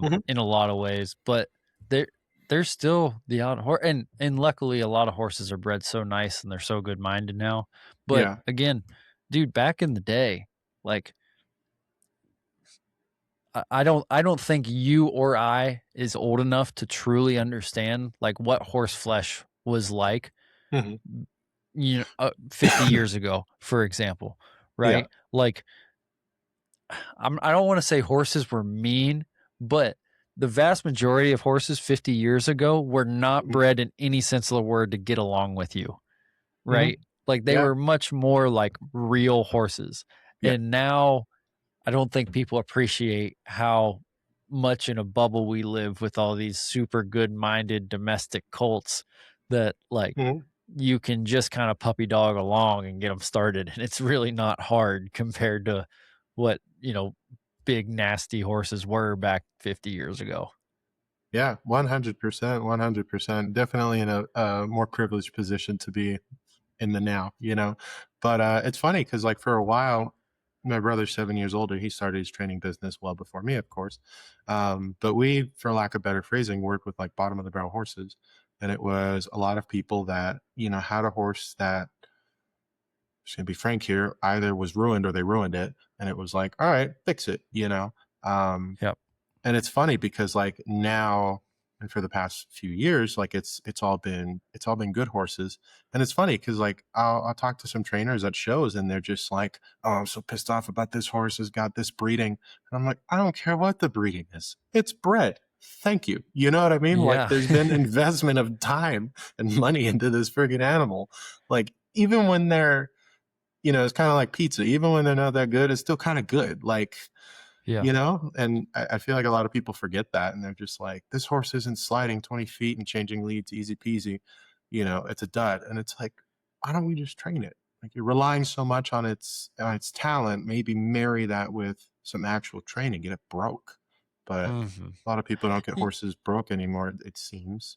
S2: mhm.
S1: in a lot of ways, but there there's still the odd horse, and luckily, a lot of horses are bred so nice and they're so good-minded now, but
S2: Yeah.
S1: again, dude, back in the day, like, I don't think you or I is old enough to truly understand, like, what horse flesh was like,
S2: Mhm.
S1: 50 years ago, for example,
S2: Yeah.
S1: right? Like, I don't wanna say horses were mean, but the vast majority of horses 50 years ago were not
S2: Mhm,
S1: bred in any sense of the word to get along with you,
S2: mhm.
S1: right? Like, they
S2: Yeah.
S1: were much more like real horses,
S2: Yeah.
S1: and now I don't think people appreciate how much in a bubble we live with all these super good-minded domestic colts that, like,
S2: Mhm.
S1: you can just kinda puppy dog along and get them started, and it's really not hard compared to what, big nasty horses were back 50 years ago.
S2: Yeah, 100%, 100%. Definitely in a more privileged position to be in the now, But it's funny because like for a while, my brother's 7 years older. He started his training business well before me, of course. But we, for lack of better phrasing, worked with like bottom of the barrel horses, and it was a lot of people that had a horse that, just gonna be frank here, either was ruined or they ruined it, and it was like, all right, fix it. Um,
S1: Yep.
S2: and it's funny because like now and for the past few years, like it's all been good horses. And it's funny because like I'll talk to some trainers at shows and they're just like, oh, I'm so pissed off about this horse has got this breeding. And I'm like, I don't care what the breeding is, it's bred. Thank you. You know what I mean? Like
S1: Yeah.
S2: there's been investment of time and money into this friggin' animal. Like even when they're, it's kind of like pizza, even when they're not that good, it's still kind of good. Like,
S1: Yeah.
S2: and I feel like a lot of people forget that, and they're just like, this horse isn't sliding 20 feet and changing leads easy peasy. it's a dud. And it's like, why don't we just train it? Like, you're relying so much on its talent. Maybe marry that with some actual training, get it broke. But
S1: Mm-hmm.
S2: a lot of people don't get horses broke anymore. It seems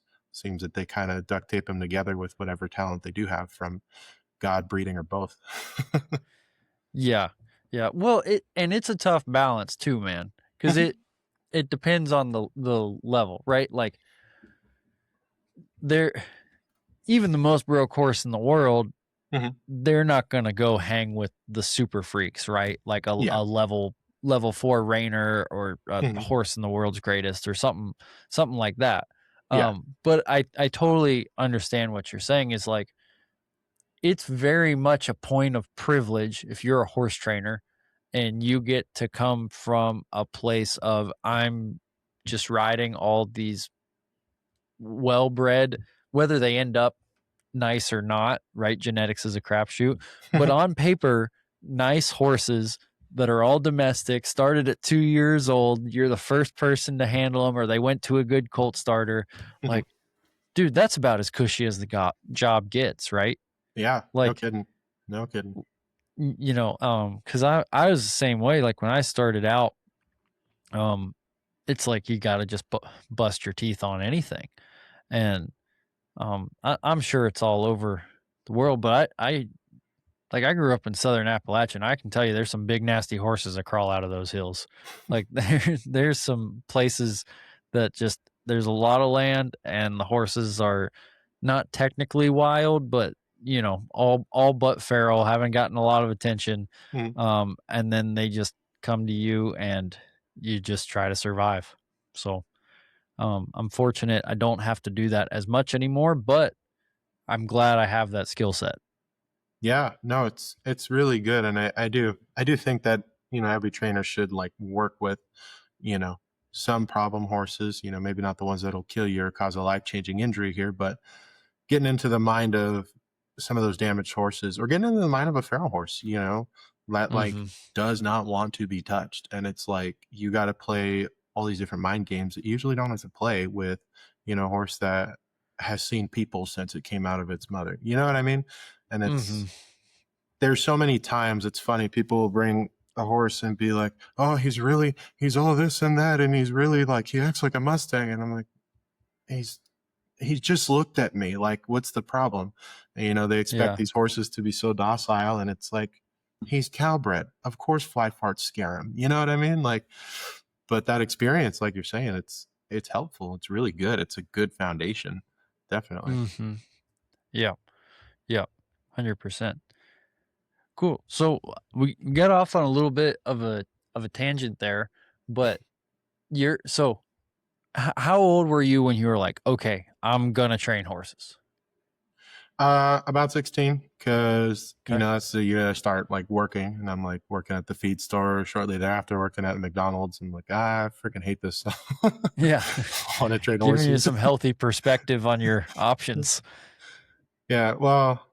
S2: that they kind of duct tape them together with whatever talent they do have from God, breeding, or both.
S1: Yeah. Yeah. Well, it's a tough balance too, man, because it depends on the level, right? Like there, even the most broke horse in the world,
S2: Mhm.
S1: they're not gonna go hang with the super freaks, right? Like
S2: Yeah.
S1: a level 4 reiner or a
S2: Mhm.
S1: horse in the world's greatest or something like that.
S2: Yeah.
S1: But I totally understand what you're saying is like it's very much a point of privilege if you're a horse trainer and you get to come from a place of I'm just riding all these well bred, whether they end up nice or not, right? Genetics is a crapshoot. But on paper, nice horses that are all domestic, started at 2 years old. You're the first person to handle them, or they went to a good colt starter.
S2: Mhm.
S1: Like, dude, that's about as cushy as the job gets, right?
S2: Yeah. No
S1: Like,
S2: kidding. No kidding.
S1: because I was the same way. Like when I started out, um, it's like you got to just bust your teeth on anything, and I'm sure it's all over the world, but I like I grew up in Southern Appalachia, and I can tell you there's some big nasty horses that crawl out of those hills. Like there's some places that just there's a lot of land, and the horses are not technically wild, but all but feral, haven't gotten a lot of attention.
S2: Mhm.
S1: And then they just come to you, and you just try to survive. So I'm fortunate I don't have to do that as much anymore, but I'm glad I have that skill set.
S2: Yeah, no, it's really good, and I do think that every trainer should like work with you know some problem horses. Maybe not the ones that'll kill you or cause a life changing injury here, but getting into the mind of some of those damaged horses, or getting into the mind of a feral horse, that like
S1: Hmm.
S2: does not want to be touched, and it's like you got to play all these different mind games that you usually don't have to play with a horse that has seen people since it came out of its mother. You know what I mean? And
S1: Hmm.
S2: there's so many times it's funny, people will bring a horse and be like, oh, he's all this and that, and he's really like he acts like a Mustang, and I'm like, he's he just looked at me like, what's the problem? And, they expect
S1: Yeah.
S2: these horses to be so docile, and it's like, he's cowbred, of course fly farts scare him, you know what I mean? Like, but that experience, like you're saying, it's helpful, it's really good, it's a good foundation, definitely.
S1: Hmm. Yeah. Yeah. 100%. Cool. So we got off on a little bit of a tangent there, but you're so how old were you when you were like, okay, I'm gonna train horses?
S2: About 16, because
S1: Okay.
S2: that's the year I start like working, and I'm like working at the feed store. Shortly thereafter, working at McDonald's. I'm like, I freaking hate this stuff.
S1: Yeah.
S2: I want to train
S1: Giving you
S2: horses.
S1: some healthy perspective on your options.
S2: Yeah, well,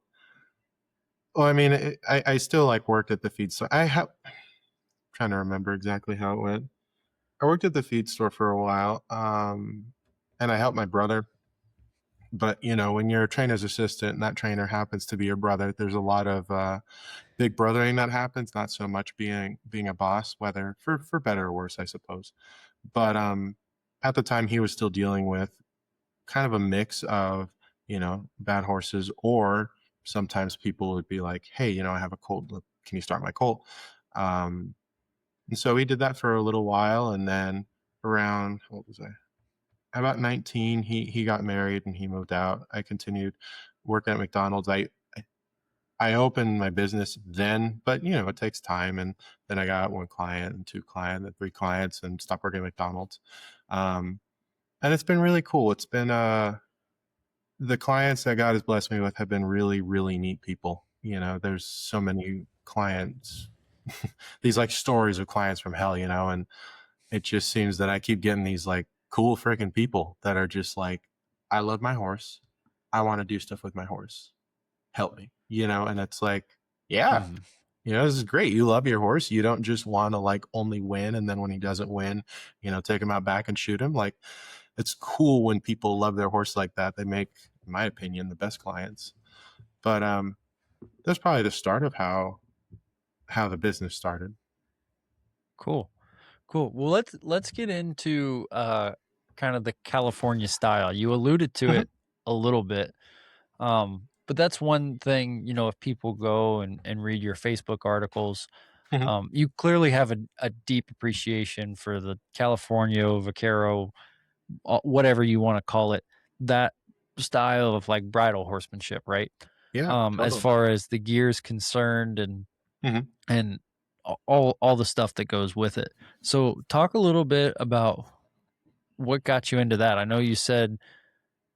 S2: I mean, I still like worked at the feed store. Trying to remember exactly how it went. I worked at the feed store for a while, and I helped my brother. But when you're a trainer's assistant and that trainer happens to be your brother, there's a lot of big brothering that happens. Not so much being a boss, whether for better or worse, I suppose. But at the time, he was still dealing with kind of a mix of bad horses, or sometimes people would be like, hey, I have a colt, can you start my colt? And so we did that for a little while, and then around, how old was I, about 19, he got married and he moved out. I continued working at McDonald's. I opened my business then, but it takes time, and then I got one client and two clients and three clients, and stopped working at McDonald's. um, and it's been really cool. It's been the clients that God has blessed me with have been really, really neat people. There's so many clients, these like stories of clients from hell, and it just seems that I keep getting these like cool freaking people that are just like, I love my horse. I want to do stuff with my horse. Help me, and it's like, yeah,
S1: Hmm.
S2: this is great. You love your horse. You don't just want to like only win. And then when he doesn't win, take him out back and shoot him. Like, it's cool when people love their horse like that. They make in my opinion, the best clients. But that's probably the start of how the business started.
S1: Cool. Cool. Well, let's get into kind of the California style. You alluded to
S2: Mhm,
S1: it a little bit. But that's one thing, if people go and read your Facebook articles,
S2: mhm.
S1: you clearly have a deep appreciation for the California vaquero, whatever you want to call it, that style of like bridle horsemanship, right?
S2: Yeah,
S1: As
S2: totally.
S1: far as the gear is concerned
S2: Mhm,
S1: and all the stuff that goes with it. So talk a little bit about what got you into that. I know you said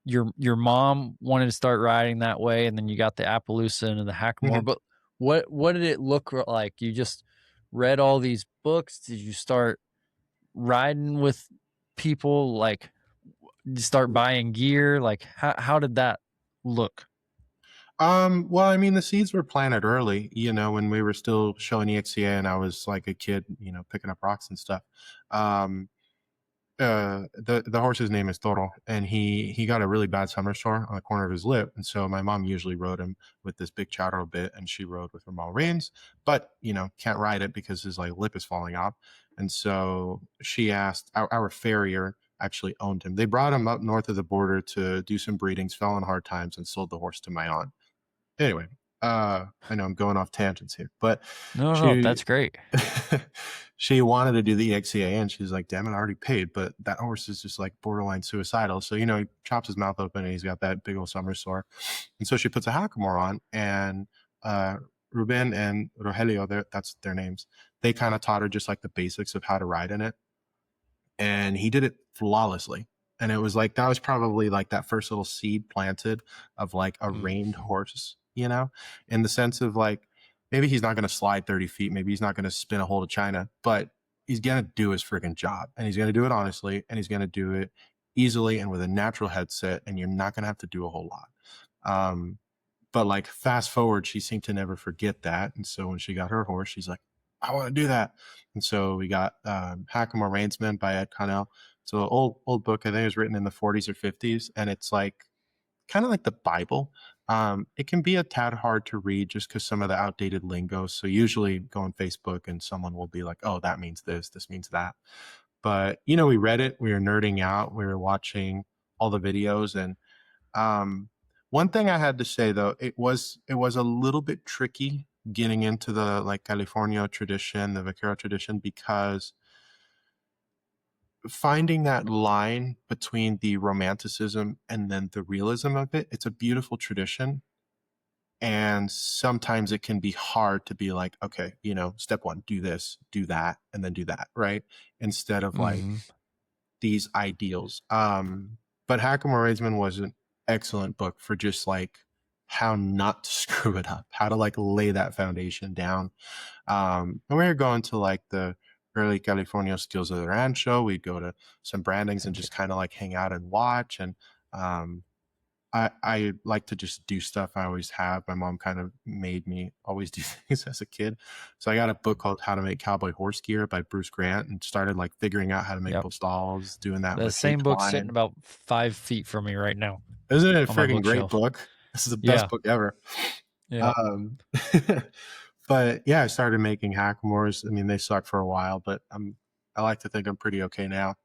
S1: your mom wanted to start riding that way, and then you got the Appaloosa and the Hackamore.
S2: mhm.
S1: But what did it look like? You just read all these books? Did you start riding with people? Like, did you start buying gear? Like, how did that look?
S2: Well, I mean, the seeds were planted early, when we were still showing EXCA and I was like a kid, picking up rocks and stuff. Um, the horse's name is Toro, and he got a really bad summer sore on the corner of his lip, and so my mom usually rode him with this big charo bit, and she rode with normal reins, but can't ride it because his like lip is falling off, and so she asked our farrier actually owned him. They brought him up north of the border to do some breedings, fell on hard times, and sold the horse to my aunt. Anyway, I know I'm going off tangents here, but
S1: No, no,
S2: she
S1: that's great.
S2: she wanted to do the EXCA and she's like, damn it, I already paid, but that horse is just like borderline suicidal. So, he chops his mouth open and he's got that big old summer sore. And so she puts a hackamore on and Ruben and Rogelio, that's their names. They kind of taught her just like the basics of how to ride in it, and he did it flawlessly. And it was like that was probably like that first little seed planted of like a reined
S1: Mhm.
S2: horse, in the sense of like maybe he's not going to slide 30 feet, maybe he's not going to spin a hole to China, but he's going to do his freaking job, and he's going to do it honestly, and he's going to do it easily and with a natural headset, and you're not going to have to do a whole lot. Um, but like fast forward, she seemed to never forget that. And so when she got her horse, she's like, I want to do that. And so we got Hackamore Rainsman by Ed Connell. So an old book, I think it was written in the 40s or 50s. And it's like kind of like the Bible. It can be a tad hard to read just because some of the outdated lingo. So usually go on Facebook and someone will be like, oh, that means this means that. But, we read it, we were nerding out, we were watching all the videos, and um, one thing I had to say though, it was a little bit tricky getting into the like California tradition, the vaquero tradition, because finding that line between the romanticism and then the realism of it, it's a beautiful tradition. And sometimes it can be hard to be like, okay, step one, do this, do that, and then do that, right? Instead of like
S1: Mhm.
S2: these ideals. But Hackamore Raisman was an excellent book for just like how not to screw it up, how to like lay that foundation down. And we were going to like the early California skills of the rancho. We'd go to some brandings and just kind of like hang out and watch. And um, I like to just do stuff I always have. My mom kind of made me always do things as a kid. So I got a book called How to Make Cowboy Horse Gear by Bruce Grant and started like figuring out how to make
S1: Yep.
S2: postals, doing that
S1: The
S2: with Kate
S1: same book's sitting
S2: Twine.
S1: about 5 feet from me right now
S2: Isn't it a
S1: on my
S2: freaking great
S1: bookshelf.
S2: book? This is the best
S1: Yeah.
S2: book ever.
S1: Yeah.
S2: Um, but yeah, I started making hackamores. I mean, they suck for a while, but I like to think I'm pretty okay now.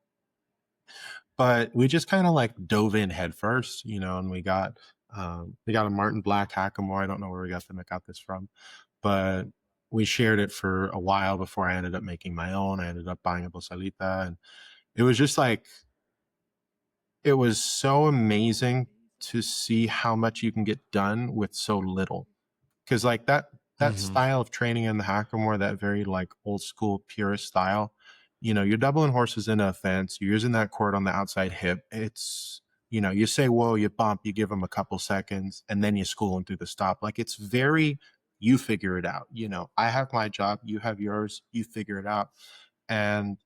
S2: But we just kind of like dove in head first, and we got a Martin Black Hackamore. I don't know where I got this from, but we shared it for a while before I ended up making my own. I ended up buying a Bosalita, and it was just like it was so amazing to see how much you can get done with so little. Because like that
S1: Mhm.
S2: style of training in the hackamore, that very like old school purist style, you're doubling horses in a fence, you're using that cord on the outside hip. It's you say whoa, you bump, you give them a couple seconds, and then you school them through the stop. Like it's very, you figure it out. I have my job, you have yours, you figure it out. And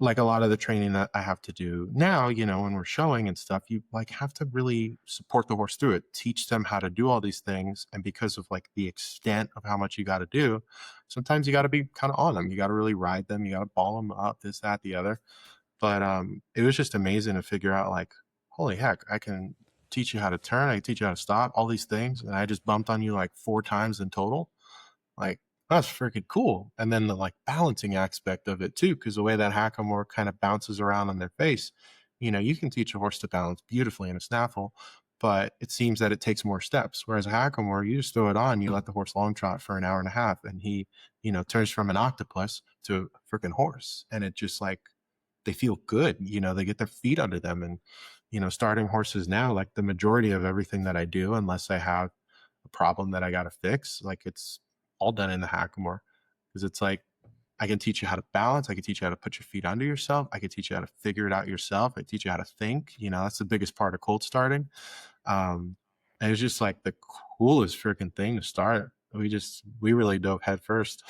S2: like a lot of the training that I have to do now, when we're showing and stuff, you like have to really support the horse through it, teach them how to do all these things. And because of like the extent of how much you got to do, sometimes you got to be kind of on them. You got to really ride them. You got to ball them up, this, that, the other. But it was just amazing to figure out like, holy heck, I can teach you how to turn, I can teach you how to stop, all these things, and I just bumped on you like 4 times in total. Like, that's freaking cool. And then the like balancing aspect of it too, because the way that hackamore kind of bounces around on their face, you can teach a horse to balance beautifully in a snaffle, but it seems that it takes more steps. Whereas a hackamore, you just throw it on, you let the horse long trot for an hour and a half, and he, turns from an octopus to a freaking horse. And it just like they feel good, they get their feet under them. And, starting horses now, like the majority of everything that I do, unless I have a problem that I got to fix, like it's all done in the hackamore, because it's like I can teach you how to balance, I can teach you how to put your feet under yourself, I can teach you how to figure it out yourself, I teach you how to think. That's the biggest part of colt starting. um and it's just like the coolest freaking thing to start. We really dove head first.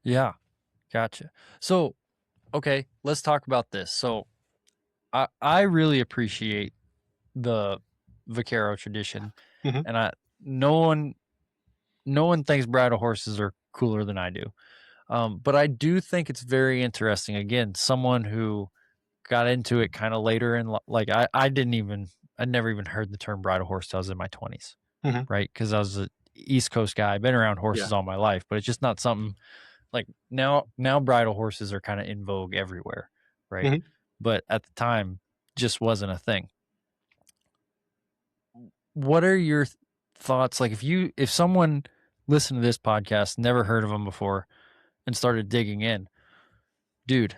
S1: Yeah, gotcha. So, okay, let's talk about this. So, I really appreciate the vaquero tradition,
S2: Hmm.
S1: and no one no one thinks bridle horses are cooler than I do. But I do think it's very interesting. Again, someone who got into it kind of later in like I never even heard the term bridle horse till I was in my 20s,
S2: Hmm.
S1: right? Because I was a East Coast guy. I've been around
S2: Yeah.
S1: horses all my life, but it's just not something like now bridle horses are kind of in vogue everywhere, right?
S2: Hmm.
S1: But at the time just wasn't a thing. What are your thoughts? Like if someone listened to this podcast, never heard of them before and started digging in, dude,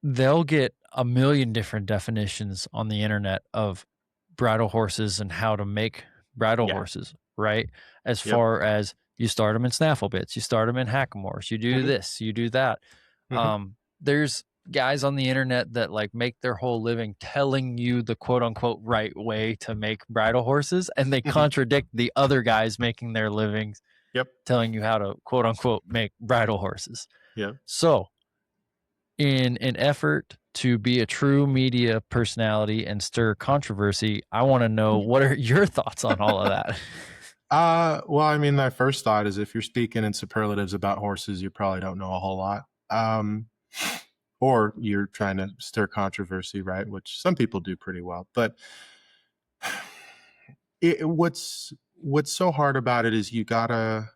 S1: they'll get a million different definitions on the internet of bridle horses and how to make bridle
S2: Yeah.
S1: horses, right? As
S2: Yep.
S1: far as you start them in snaffle bits, you start them in hackamores, you do
S2: Hmm.
S1: this, you do that.
S2: Hmm.
S1: There's guys on the internet that like make their whole living telling you the quote unquote right way to make bridle horses, and they
S2: Hmm.
S1: contradict the other guys making their livings
S2: Yep.
S1: telling you how to quote unquote make bridle horses.
S2: Yep.
S1: So, in an effort to be a true media personality and stir controversy, I want to know what are your thoughts on all of that?
S2: Well, I mean, my first thought is if you're speaking in superlatives about horses, you probably don't know a whole lot. Or you're trying to stir controversy, right? Which some people do pretty well. But what's so hard about it is you gotta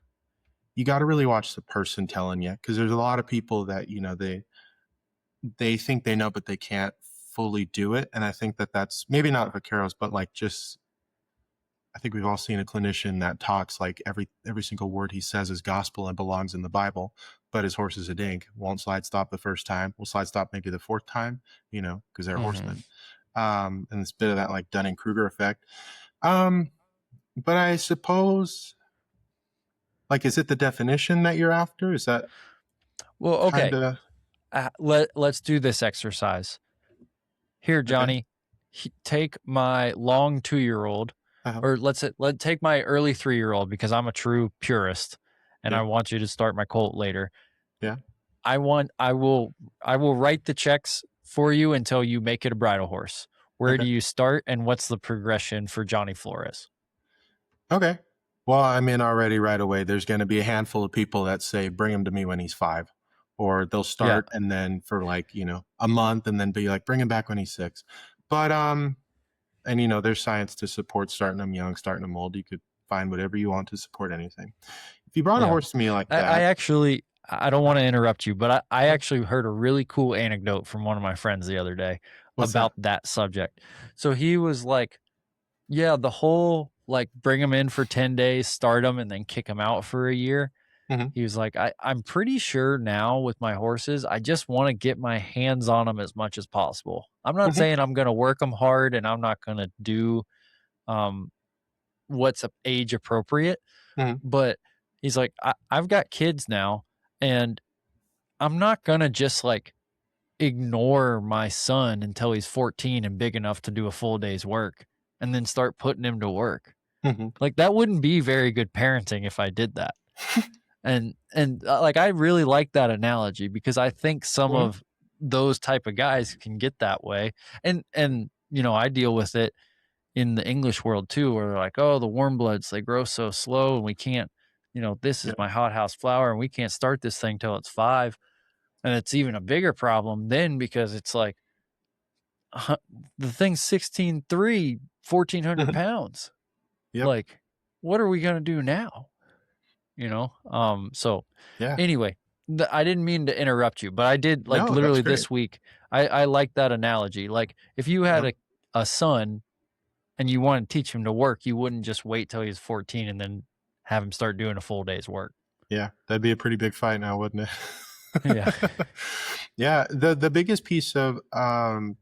S2: really watch the person telling you, because there's a lot of people that they think they know, but they can't fully do it. And I think that that's maybe not vaqueros, but like just I think we've all seen a clinician that talks like every single word he says is gospel and belongs in the Bible, but his horse is a dink. Won't slide stop the first time. Will slide stop maybe the fourth time, because they're
S1: Mm-hmm.
S2: horsemen. And it's a bit of that like Dunning Kruger effect. Um, but I suppose, like, is it the definition that you're after? Is that
S1: Well,
S2: kind
S1: okay.
S2: of
S1: Let's do this exercise. Here,
S2: okay?
S1: Johnny, take my long 2-year-old,
S2: Uh-huh.
S1: or let's take my early 3-year-old because I'm a true purist, and I
S2: Yeah,
S1: want you to start my colt later.
S2: yeah.
S1: I will write the checks for you until you make it a bridle horse. Where
S2: Okay.
S1: do you start, and what's the progression for Johnny Flores?
S2: Okay. Well, I mean, already right away, there's going to be a handful of people that say, bring him to me when he's 5. Or they'll
S1: Yeah,
S2: start and then for like, a month and then be like, bring him back when he's 6. But, and there's science to support starting them young, starting them old. You could find whatever you want to support anything. If you brought a
S1: yeah.
S2: horse to me like
S1: I
S2: that,
S1: actually I don't want to interrupt you, but I actually heard a really cool anecdote from one of my friends the other day
S2: what's that?
S1: about that subject. So he was like, yeah, the whole like bring him in for 10 days, start him, and then kick him out for a year.
S2: Hmm.
S1: He was like, I'm pretty sure now with my horses, I just want to get my hands on them as much as possible. I'm not
S2: Hmm.
S1: saying I'm going to work them hard and I'm not going to do um, what's age appropriate,
S2: Hmm.
S1: but he's like, I've got kids now and I'm not going to just like ignore my son until he's 14 and big enough to do a full day's work and then start putting him to work.
S2: Hmm.
S1: Like that wouldn't be very good parenting if I did that. Like I really like that analogy because I think some
S2: Hmm.
S1: of those type of guys can get that way. And I deal with it in the English world too, where they're like, oh, the warm bloods, they grow so slow and we can't, this is
S2: Yeah.
S1: my hothouse flower and we can't start this thing till it's 5. And it's even a bigger problem then because it's like the thing's 16.3, 1,400 pounds.
S2: Yep.
S1: Like, what are we going to do now? So
S2: Yeah.
S1: anyway, I didn't mean to interrupt you, but I did, like,
S2: No, that's
S1: literally
S2: great.
S1: this week. I like that analogy. Like, if you had
S2: Yep.
S1: a son and you want to teach him to work, you wouldn't just wait till he's 14 and then have him start doing a full day's work.
S2: Yeah, that'd be a pretty big fight now, wouldn't
S1: Yeah.
S2: it? Yeah, the biggest piece of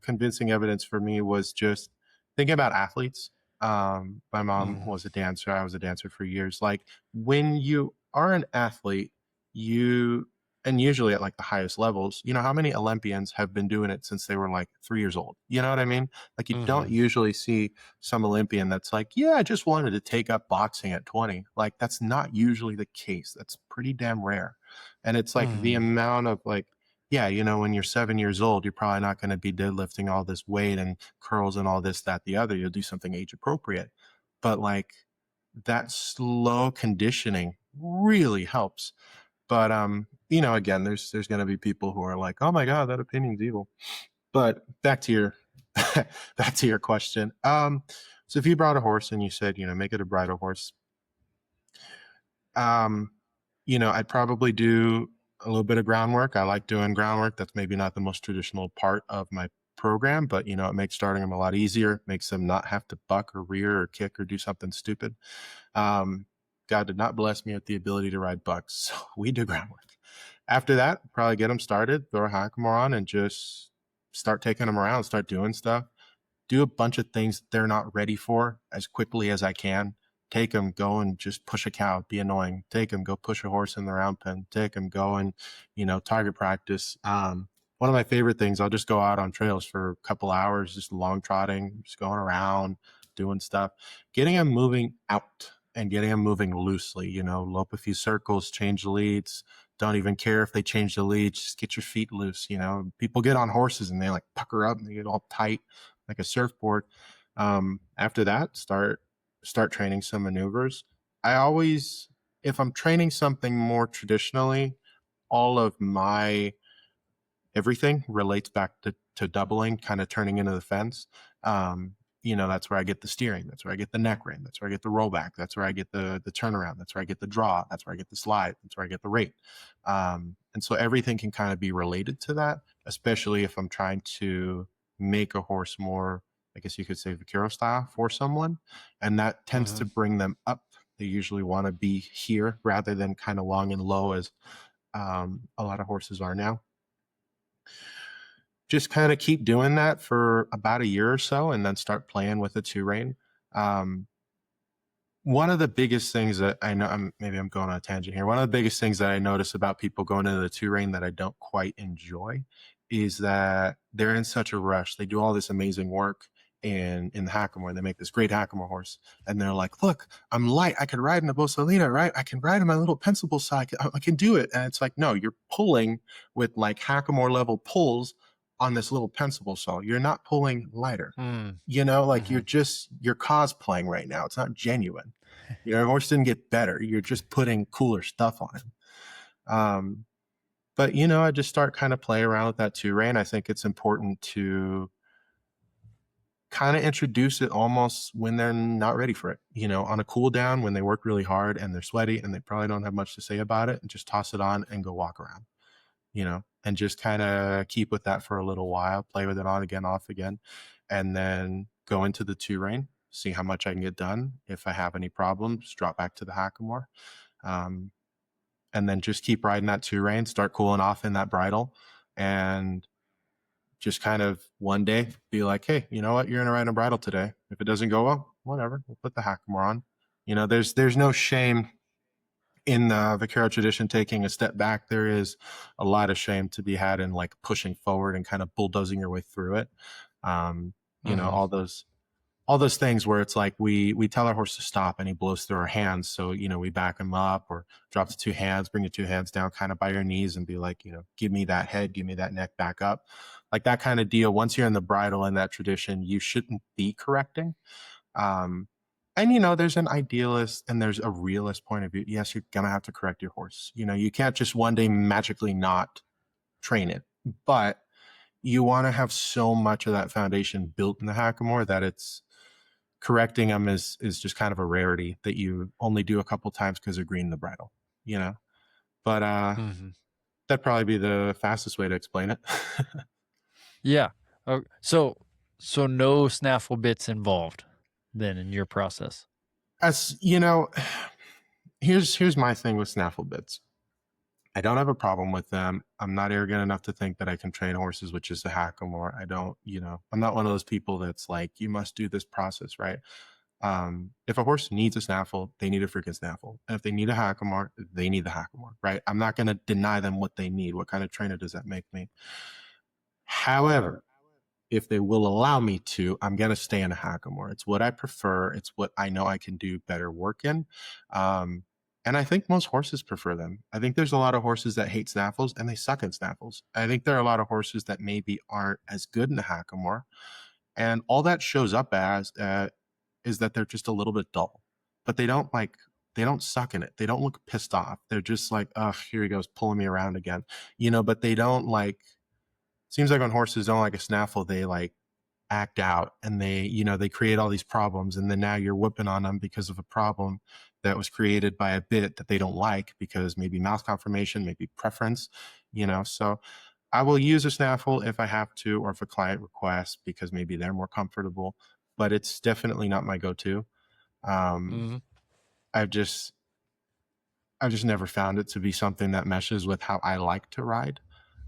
S2: convincing evidence for me was just thinking about athletes. My mom
S1: Mm,
S2: was a dancer. I was a dancer for years. Like when you are an athlete, you and usually at like the highest levels, you know how many Olympians have been doing it since they were like 3 years old. You know what I mean? Like you don't
S1: mhm,
S2: usually see some Olympian that's like, yeah, I just wanted to take up boxing at 20. Like that's not usually the case. That's pretty damn rare. And it's like the
S1: mm,
S2: amount of like, yeah, you know, when you're 7 years old, you're probably not going to be deadlifting all this weight and curls and all this, that, the other. You'll do something age appropriate. But like that slow conditioning really helps. But you know, again, there's gonna be people who are like, oh my God, that opinion's evil. But back to your back to your question. So if you brought a horse and you said, you know, make it a bridle horse, um, you know, I'd probably do a little bit of groundwork. I like doing groundwork. That's maybe not the most traditional part of my program, but you know, it makes starting them a lot easier, makes them not have to buck or rear or kick or do something stupid. Um, God did not bless me with the ability to ride bucks, so we do groundwork. After that, probably get them started, throw a hackamore on, and just start taking them around, start doing stuff, do a bunch of things they're not ready for as quickly as I can. Take them, go and just push a cow, be annoying. Take them, go push a horse in the round pen. Take them, go and, you know, target practice. One of my favorite things, I'll just go out on trails for a couple hours, just long trotting, just going around, doing stuff, getting them moving out and getting them moving loosely, you know, lope a few circles, change the leads. Don't even care if they change the leads, just get your feet loose. You know, people get on horses and they like pucker up and they get all tight like a surfboard. After that, start training some maneuvers. I always, if I'm training something more traditionally, all of my everything relates back to doubling, kind of turning into the fence. You know, that's where I get the steering. That's where I get the neck rein. That's where I get the rollback. That's where I get the turnaround. That's where I get the draw. That's where I get the slide. That's where I get the rate. And so everything can kind of be related to that, especially if I'm trying to make a horse more, I guess you could say, vaquero style for someone. And that tends to
S1: mhm,
S2: bring them up. They usually want to be here rather than kind of long and low as a lot of horses are now. Just kind of keep doing that for about a year or so and then start playing with the two rein. Um, one of the biggest things that I know, maybe I'm going on a tangent here. One of the biggest things that I notice about people going into the two rein that I don't quite enjoy is that they're in such a rush. They do all this amazing work in the hackamore. They make this great hackamore horse, and they're like, "Look, I'm light. I can ride in a Bosalina, right? I can ride in my little pencil saw. I can do it." And it's like, no, you're pulling with like hackamore level pulls on this little pencil saw. You're not pulling lighter.
S1: mm,
S2: You know, like
S1: mhm.
S2: you're cosplaying right now. It's not genuine. Your horse didn't get better. You're just putting cooler stuff on him. Um, but you know, I just start kind of playing around with that too, Ray. And I think it's important to kind of introduce it almost when they're not ready for it. You know, on a cool down when they work really hard and they're sweaty and they probably don't have much to say about it, and just toss it on and go walk around. You know, and just kind of keep with that for a little while, play with it on again, off again, and then go into the two rein, see how much I can get done. If I have any problems, drop back to the hackamore. Um, and then just keep riding that two rein, start cooling off in that bridle, and just kind of one day be like, hey, you know what? You're gonna ride a bridle today. If it doesn't go well, whatever, we'll put the hackamore on. You know, there's no shame in the vaquero tradition taking a step back. There is a lot of shame to be had in like pushing forward and kind of bulldozing your way through it. You know,
S1: Mhm.
S2: all those things where it's like we tell our horse to stop and he blows through our hands. So, you know, we back him up or drop the two hands, bring the two hands down kind of by your knees and be like, you know, give me that head, give me that neck back up. Like that kind of deal. Once you're in the bridle in that tradition, you shouldn't be correcting. Um, and you know, there's an idealist and there's a realist point of view. Yes, you're gonna have to correct your horse. You know, you can't just one day magically not train it. But you want to have so much of that foundation built in the hackamore that it's correcting them is just kind of a rarity that you only do a couple times because they're green the bridle, you know. But
S1: Hmm.
S2: that'd probably be the fastest way to explain it.
S1: Yeah. So no snaffle bits involved then in your process.
S2: As you know, here's my thing with snaffle bits. I don't have a problem with them. I'm not arrogant enough to think that I can train horses with just a hackamore. I don't, I'm not one of those people that's like, you must do this process, right? If a horse needs a snaffle, they need a freaking snaffle. And if they need a hackamore, they need the hackamore, right? I'm not going to deny them what they need. What kind of trainer does that make me? However, if they will allow me to, I'm going to stay in a hackamore. It's what I prefer. It's what I know I can do better work in. Um, and I think most horses prefer them. I think there's a lot of horses that hate snaffles and they suck in snaffles. I think there are a lot of horses that maybe aren't as good in the hackamore. And all that shows up as is that they're just a little bit dull, but they don't suck in it. They don't look pissed off. They're just like, oh, here he goes pulling me around again, but they don't like, seems like when horses don't like a snaffle, they like act out and they create all these problems. And then now you're whipping on them because of a problem that was created by a bit that they don't like because maybe mouth conformation, maybe preference, so I will use a snaffle if I have to, or if a client requests because maybe they're more comfortable, but it's definitely not my go-to. Um,
S1: Hmm.
S2: I've just, I've just never found it to be something that meshes with how I like to ride.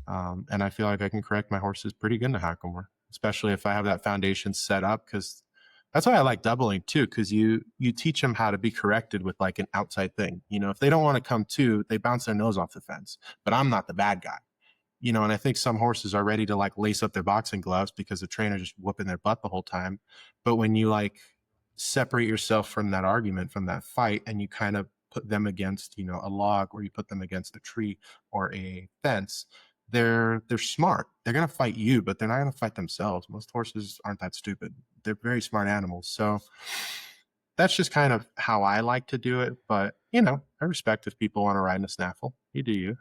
S2: And I feel like I can correct my horses pretty good in a hackamore, especially if I have that foundation set up. Because that's why I like doubling too, because you teach them how to be corrected with like an outside thing. If they don't want to come to, they bounce their nose off the fence. But I'm not the bad guy. And I think some horses are ready to like lace up their boxing gloves because the trainer just whooping their butt the whole time. But when you like separate yourself from that argument, from that fight, and you kind of put them against, a log, or you put them against a tree or a fence, they're smart. They're gonna fight you, but they're not gonna fight themselves. Most horses aren't that stupid. They're very smart animals. So that's just kind of how I like to do it. But I respect if people want to ride in a snaffle. You do you.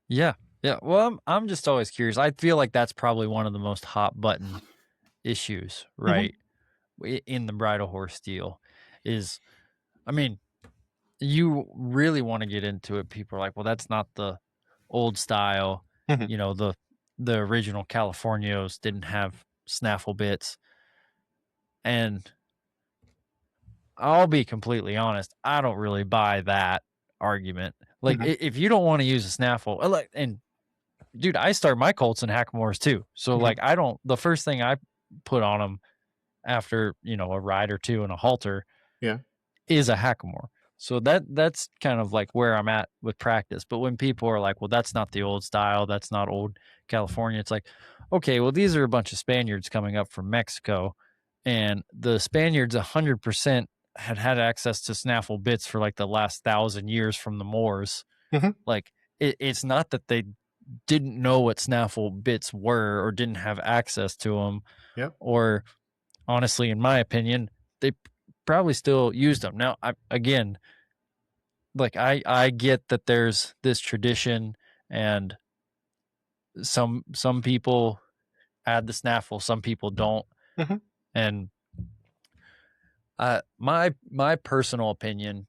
S1: Yeah. Yeah. Well, I'm just always curious. I feel like that's probably one of the most hot button issues,
S2: Mhm.
S1: right? In the bridle horse deal is, I mean, you really want to get into it. People are like, well, that's not the old style.
S2: Mhm.
S1: You know, the original Californios didn't have snaffle bits. And I'll be completely honest, I don't really buy that argument. Like,
S2: Mhm.
S1: if you don't want to use a snaffle, like, and dude, I start my Colts in Hackamores too. So
S2: Mhm.
S1: like, the first thing I put on them after, a ride or two and a halter
S2: Yeah.
S1: is a hackamore. So that's kind of like where I'm at with practice. But when people are like, well, that's not the old style, that's not old California, it's like, okay, well, these are a bunch of Spaniards coming up from Mexico. And the Spaniards 100% had access to snaffle bits for like the last 1,000 years from the Moors.
S2: Mhm.
S1: Like it's not that they didn't know what snaffle bits were or didn't have access to them,
S2: Yep.
S1: or honestly, in my opinion, they probably still used them. Now, again, like I get that there's this tradition, and some people add the snaffle, some people don't,
S2: Mhm.
S1: and my personal opinion,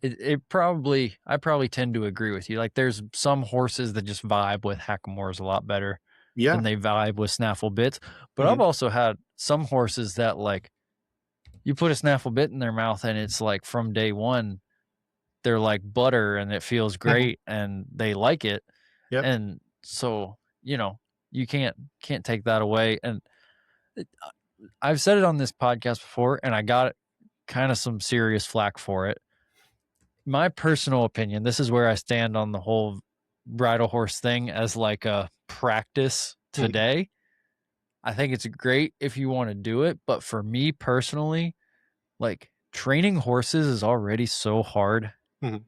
S1: it probably I probably tend to agree with you. Like there's some horses that just vibe with hackamores a lot better
S2: Yeah.
S1: than they vibe with snaffle bits, but I've
S2: Mhm.
S1: also had some horses that like you put a snaffle bit in their mouth and it's like from day one they're like butter and it feels
S2: Mhm.
S1: great and they like it.
S2: Yep.
S1: And so, you can't take that away. And it, I've said it on this podcast before and I got kind of some serious flack for it. My personal opinion, this is where I stand on the whole bridle horse thing as like a practice
S2: Mhm.
S1: today. I think it's great if you want to do it, but for me personally, like training horses is already so hard.
S2: Mhm.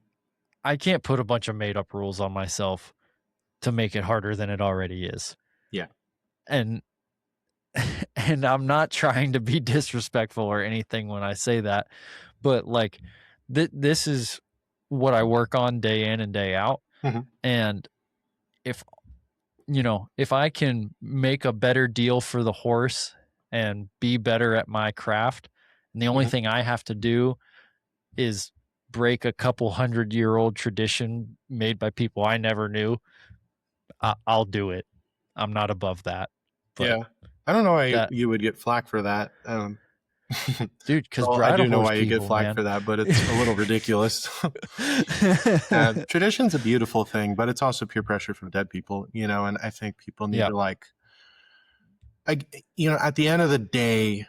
S1: I can't put a bunch of made up rules on myself to make it harder than it already is.
S2: Yeah.
S1: And and I'm not trying to be disrespectful or anything when I say that, but like this is what I work on day in and day out.
S2: Mhm.
S1: And if if I can make a better deal for the horse and be better at my craft, and the only
S2: Mhm.
S1: thing I have to do is break a couple 100-year-old tradition made by people I never knew, I'll do it. I'm not above that. But
S2: Yeah. I don't know why
S1: that,
S2: you would get flack for that.
S1: dude, because
S2: Well, I
S1: bridle
S2: do know
S1: horse
S2: why you get
S1: people,
S2: flack
S1: man.
S2: for that, but it's a little ridiculous. Tradition's a beautiful thing, but it's also peer pressure from dead people, and I think people need
S1: Yeah.
S2: to I, at the end of the day,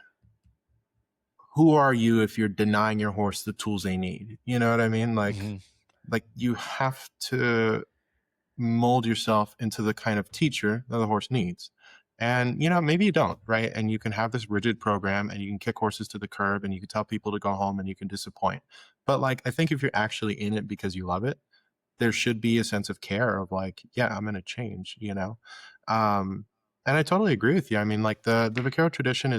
S2: who are you if you're denying your horse the tools they need? You know what I mean?
S1: Mhm.
S2: Like you have to mold yourself into the kind of teacher that the horse needs. And maybe you don't, right? And you can have this rigid program and you can kick horses to the curb and you can tell people to go home and you can disappoint. But I think if you're actually in it because you love it, there should be a sense of care of yeah, I'm going to change. Um, and I totally agree with you. I mean, the vaquero tradition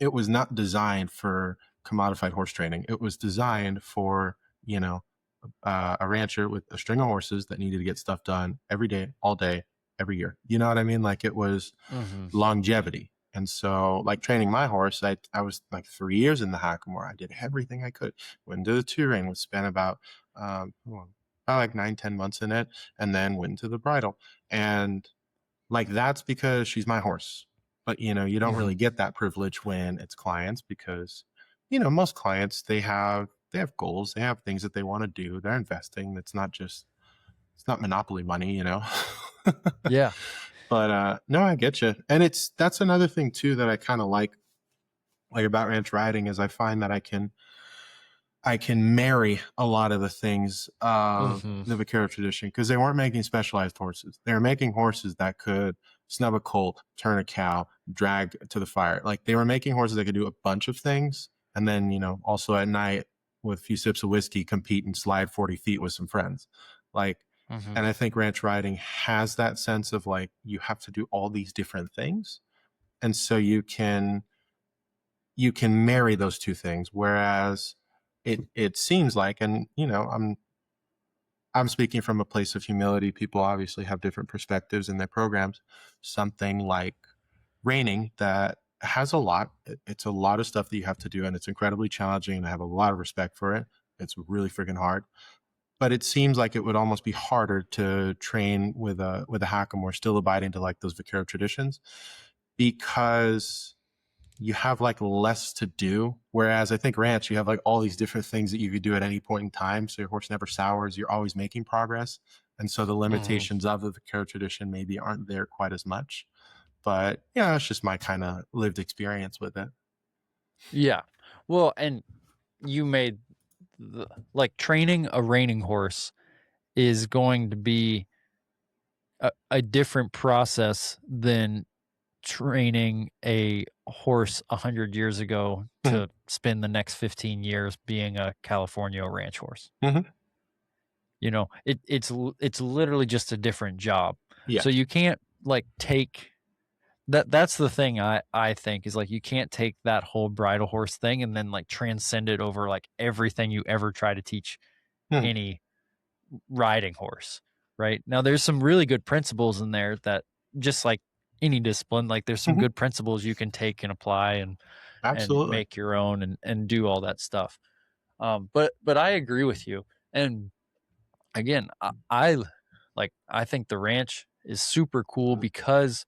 S2: it was not designed for commodified horse training. It was designed for, a rancher with a string of horses that needed to get stuff done every day, all day, every year. You know what I mean? Like it was
S1: Mhm.
S2: longevity. And so, training my horse, I was 3 years in the hackamore. I did everything I could. Went into the touring, was spent about like 9, 10 months in it, and then went to the bridle. And that's because she's my horse. But you don't really
S1: Mhm.
S2: get that privilege when it's clients because most clients they have goals, they have things that they want to do, they're investing. It's not monopoly money.
S1: Yeah.
S2: But no, I get you. And that's another thing too that I kind of like about ranch riding is I find that I can marry a lot of the things of
S1: Mhm.
S2: the vaquero tradition because they weren't making specialized horses. They were making horses that could snub a colt, turn a cow, drag to the fire. Like they were making horses that could do a bunch of things. And then, also at night with a few sips of whiskey, compete and slide 40 feet with some friends. Like,
S1: Mhm.
S2: and I think ranch riding has that sense of you have to do all these different things. And so you can marry those two things. Whereas it seems like, and I'm speaking from a place of humility. People obviously have different perspectives in their programs. Something like reining that has a lot. It's a lot of stuff that you have to do, and it's incredibly challenging. And I have a lot of respect for it. It's really freaking hard. But it seems like it would almost be harder to train with a hackamore, still abiding to those vaquero traditions, because you have less to do. Whereas I think ranch, you have all these different things that you could do at any point in time. So your horse never sours. You're always making progress. And so the
S1: Mhm.
S2: limitations of the vaquero tradition maybe aren't there quite as much. But yeah, it's just my kind of lived experience with it.
S1: Yeah. Well, and you made training a reining horse is going to be a different process than training a horse 100 years ago
S2: Mhm.
S1: to spend the next 15 years being a California ranch horse.
S2: Mhm.
S1: It's literally just a different job.
S2: Yeah.
S1: So you can't take that's the thing I think is you can't take that whole bridle horse thing and then transcend it over everything you ever try to teach
S2: Mhm.
S1: any riding horse, right? Now there's some really good principles in there that just like any discipline, there's some
S2: Mhm.
S1: good principles you can take and apply and
S2: Absolutely.
S1: make your own and do all that stuff. But I agree with you. And again, I think the ranch is super cool because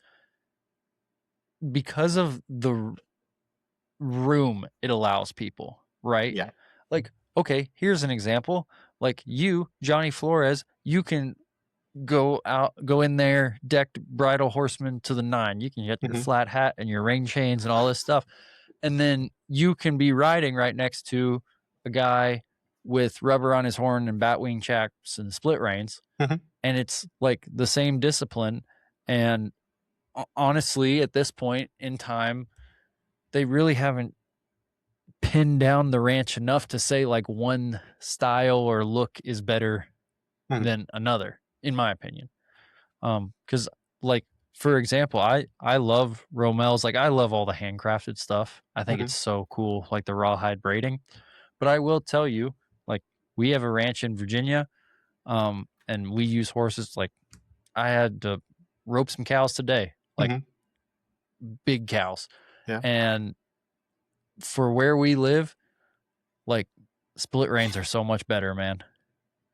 S1: of the room it allows people, right?
S2: Yeah.
S1: Okay, here's an example. You, Johnny Flores, you can go in there, decked bridal horseman to the nine. You can get your
S2: Mhm.
S1: flat hat and your ring chains and all this stuff. And then you can be riding right next to a guy with rubber on his horn and batwing chaps and split reins.
S2: Mhm.
S1: And it's the same discipline. And honestly, at this point in time, they really haven't pinned down the ranch enough to say one style or look is better
S2: Mhm.
S1: than another, in my opinion. Because for example, I love Romel's. I love all the handcrafted stuff. I think
S2: Mhm.
S1: it's so cool, the rawhide braiding. But I will tell you, we have a ranch in Virginia, and we use horses I had to rope some cows today, like
S2: Hmm.
S1: big cows.
S2: Yeah.
S1: And for where we live, like split reins are so much better, man.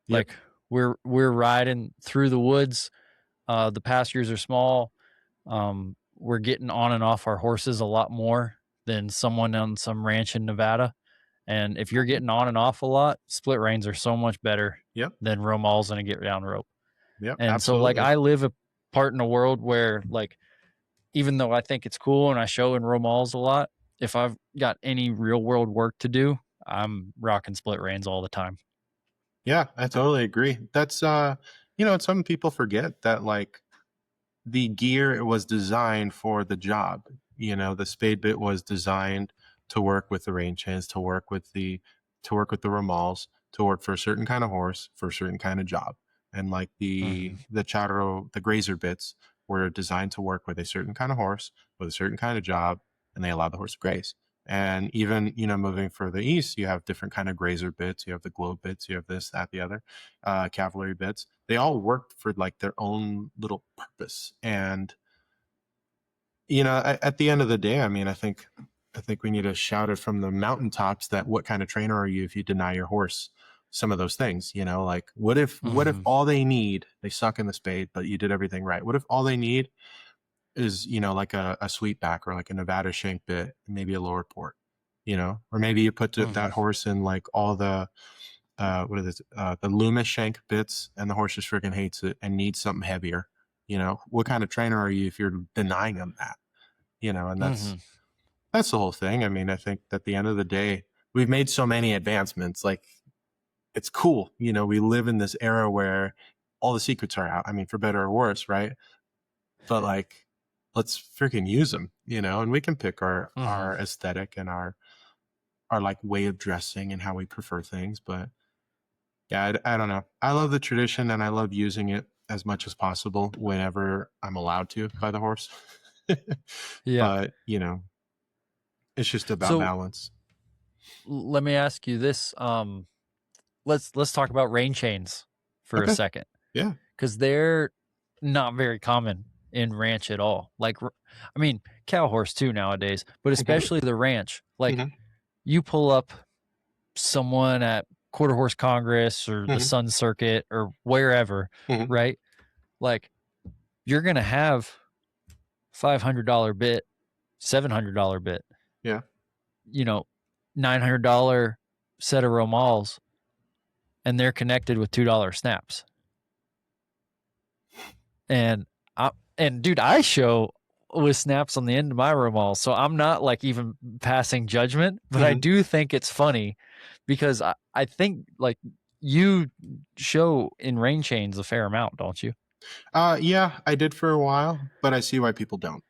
S2: Yep.
S1: Like we're riding through the woods. The pastures are small. We're getting on and off our horses a lot more than someone on some ranch in Nevada. And if you're getting on and off a lot, split reins are so much better
S2: Yep.
S1: than romals and a get down rope.
S2: Yep.
S1: And so like
S2: Absolutely.
S1: I live a part in a world where like even though I think it's cool and I show in romals a lot, if I've got any real world work to do, I'm rocking split reins all the time.
S2: Yeah, I totally agree. That's some people forget that like the gear was designed for the job. The spade bit was designed to work with the range hands, to work with the romals, to work for a certain kind of horse for a certain kind of job. And like
S1: Mm-hmm.
S2: the grazer bits were designed to work with a certain kind of horse with a certain kind of job, and they allow the horse to graze. And even moving further east, you have different kind of grazer bits. You have the globe bits. You have this, that, the other, cavalry bits. They all worked for like their own little purpose. And at the end of the day, I mean, I think we need to shout it from the mountaintops that what kind of trainer are you if you deny your horse some of those things? Like what if
S1: Mm-hmm.
S2: all they suck in the spade, but you did everything right? What if all they need is like a sweetback or like a Nevada shank bit, maybe a lower port, or maybe you put
S1: Mm-hmm.
S2: that horse in like all the what is it? The Loomis shank bits, and the horse just freaking hates it and needs something heavier. What kind of trainer are you if you're denying them that? And that's
S1: Mm-hmm.
S2: that's the whole thing. I mean, I think at the end of the day, we've made so many advancements. Like it's cool. We live in this era where all the secrets are out. I mean, for better or worse, right? But like, let's freaking use them. And we can pick our
S1: Mm-hmm.
S2: our aesthetic and our like way of dressing and how we prefer things, but yeah, I don't know. I love the tradition and I love using it as much as possible whenever I'm allowed to by the horse.
S1: Yeah.
S2: But, it's just about
S1: So
S2: balance.
S1: let me ask you this. Let's talk about rain chains for a
S2: Okay.
S1: second
S2: Yeah.
S1: because they're not very common in ranch at all. Like, I mean, cow horse too nowadays, but
S2: Hmm.
S1: especially the ranch. Like,
S2: Hmm.
S1: you pull up someone at Quarter Horse Congress or the
S2: Hmm.
S1: Sun Circuit or wherever,
S2: Hmm.
S1: right? Like, you're gonna have $500 bit, $700 bit,
S2: Yeah.
S1: you know, $900 set of Romals, and they're connected with $2 snaps. And dude, I show with snaps on the end of my Romal, so I'm not like even passing judgment, but I
S2: Hmm.
S1: do think it's funny because I think like you show in rain chains a fair amount, don't you?
S2: Yeah, I did for a while, but I see why people don't.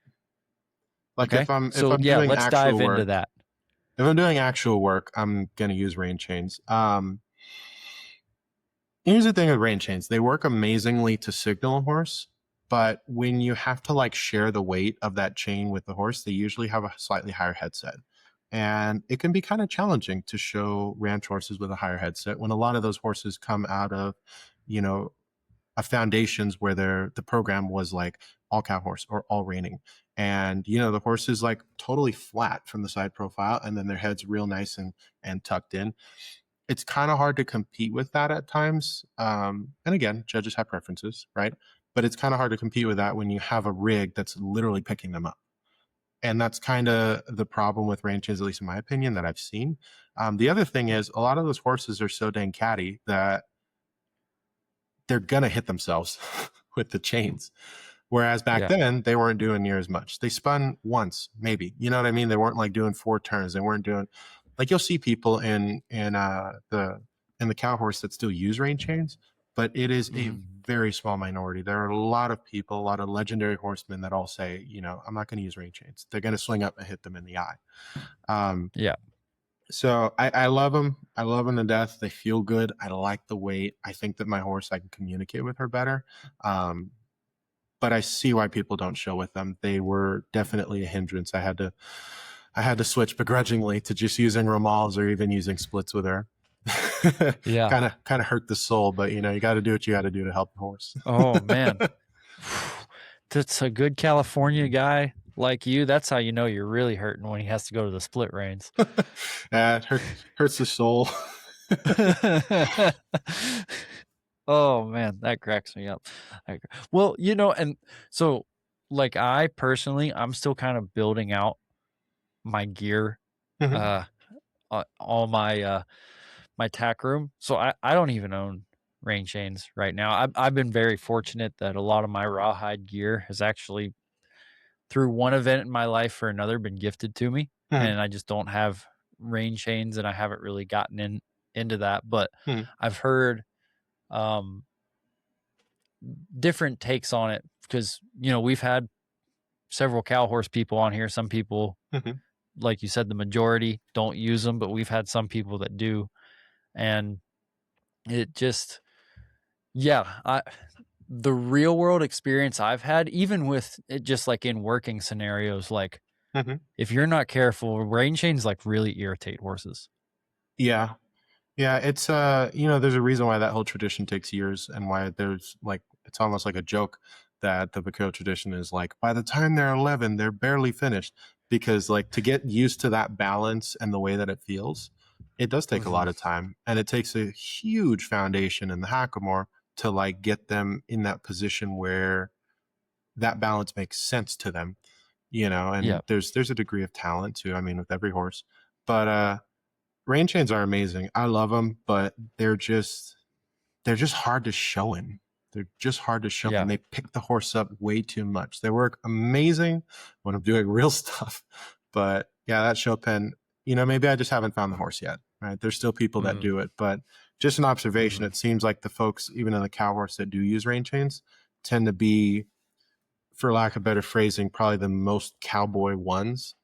S2: Like
S1: Okay.
S2: if
S1: So
S2: I'm
S1: yeah,
S2: doing
S1: let's
S2: actual
S1: dive into
S2: work,
S1: that.
S2: if I'm doing actual work, I'm gonna use rain chains. Here's the thing with rain chains. They work amazingly to signal a horse, but when you have to like share the weight of that chain with the horse, they usually have a slightly higher headset. And it can be kind of challenging to show ranch horses with a higher headset when a lot of those horses come out of, you know, a foundations where the program was like all cow horse or all reining. And the horse is like totally flat from the side profile, and then their head's real nice and tucked in. It's kind of hard to compete with that at times. And again, judges have preferences, right? But it's kind of hard to compete with that when you have a rig that's literally picking them up. And that's kind of the problem with ranches, at least in my opinion, that I've seen. The other thing is a lot of those horses are so dang catty that they're gonna hit themselves with the chains. Whereas back
S1: Yeah.
S2: then they weren't doing near as much. They spun once, maybe. You know what I mean? They weren't like doing 4 turns. They weren't doing like you'll see people in the cow horse that still use rein chains, but it is a
S1: Hmm.
S2: very small minority. There are a lot of people, a lot of legendary horsemen that all say, I'm not going to use rein chains. They're going to swing up and hit them in the eye. Um,
S1: Yeah.
S2: so I love them. I love them to death. They feel good. I like the weight. I think that my horse, I can communicate with her better. Um, but I see why people don't show with them. They were definitely a hindrance. I had to switch begrudgingly to just using Romals or even using splits with her.
S1: Yeah.
S2: kind of hurt the soul, but you got to do what you got to do to help the horse.
S1: Oh man. That's a good California guy like you. That's how you know you're really hurting when he has to go to the split reins.
S2: Yeah, it hurts the soul.
S1: Oh man, that cracks me up. Well, and so like I personally, I'm still kind of building out my gear,
S2: Mhm,
S1: uh, all my tack room. So I don't even own rain chains right now. I've been very fortunate that a lot of my rawhide gear has actually, through one event in my life or another, been gifted to me,
S2: mhm,
S1: and I just don't have rain chains, and I haven't really gotten into that. But
S2: mhm,
S1: I've heard um, different takes on it because we've had several cow horse people on here. Some people,
S2: mhm.
S1: like you said, the majority don't use them, but we've had some people that do, and it just, yeah, the real world experience I've had, even with it, just like in working scenarios, like
S2: Mhm.
S1: if you're not careful, rain chains like really irritate horses.
S2: Yeah. Yeah, it's there's a reason why that whole tradition takes years and why there's like it's almost like a joke that the vaquero tradition is like by the time they're 11, they're barely finished because like to get used to that balance and the way that it feels, it does take a
S1: Hmm.
S2: lot of time and it takes a huge foundation in the hackamore to like get them in that position where that balance makes sense to them,
S1: Yeah.
S2: and there's a degree of talent too, I mean with every horse. But rain chains are amazing. I love them, but they're just hard to show in. They're just hard to show, and
S1: Yeah.
S2: they pick the horse up way too much. They work amazing when I'm doing real stuff, but yeah, that show pen. Maybe I just haven't found the horse yet. Right? There's still people that
S1: Hmm.
S2: do it, but just an observation.
S1: Hmm.
S2: It seems like the folks, even in the cow horse, that do use rain chains, tend to be, for lack of better phrasing, probably the most cowboy ones.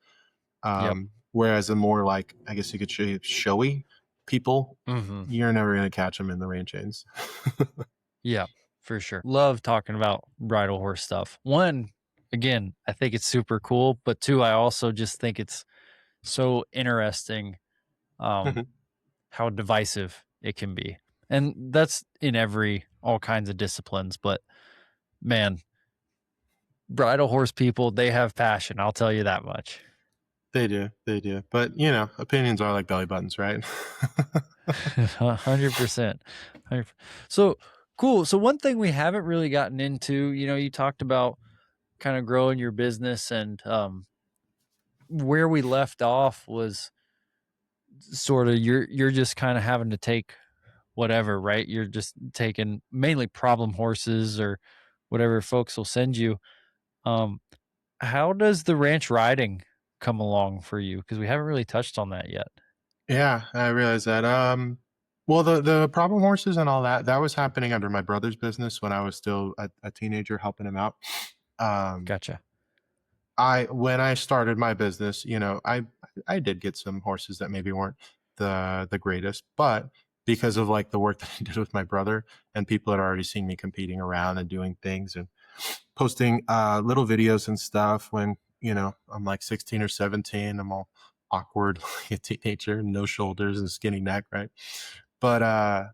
S1: Yep.
S2: Whereas the more like, I guess you could say showy people,
S1: Hmm.
S2: you're never going to catch them in the rain chains.
S1: Yeah, for sure. Love talking about bridle horse stuff. One, again, I think it's super cool, but two, I also just think it's so interesting, um,
S2: Mhm.
S1: how divisive it can be. And that's in all kinds of disciplines, but man, bridle horse people, they have passion. I'll tell you that much.
S2: They do, they do. But opinions are like belly buttons, right?
S1: 100%. So cool. So one thing we haven't really gotten into, you talked about kind of growing your business, and where we left off was sort of you're just kind of having to take whatever, right? You're just taking mainly problem horses or whatever folks will send you. Um, how does the ranch riding come along for you? Because we haven't really touched on that yet.
S2: Yeah, I realize that. Well, the problem horses and all that was happening under my brother's business when I was still a teenager helping him out. Um,
S1: Gotcha.
S2: I when I started my business, I did get some horses that maybe weren't the greatest, but because of like the work that I did with my brother and people had already seen me competing around and doing things and posting little videos and stuff when I'm like 16 or 17, I'm all awkward like a teenager, no shoulders and skinny neck, right? But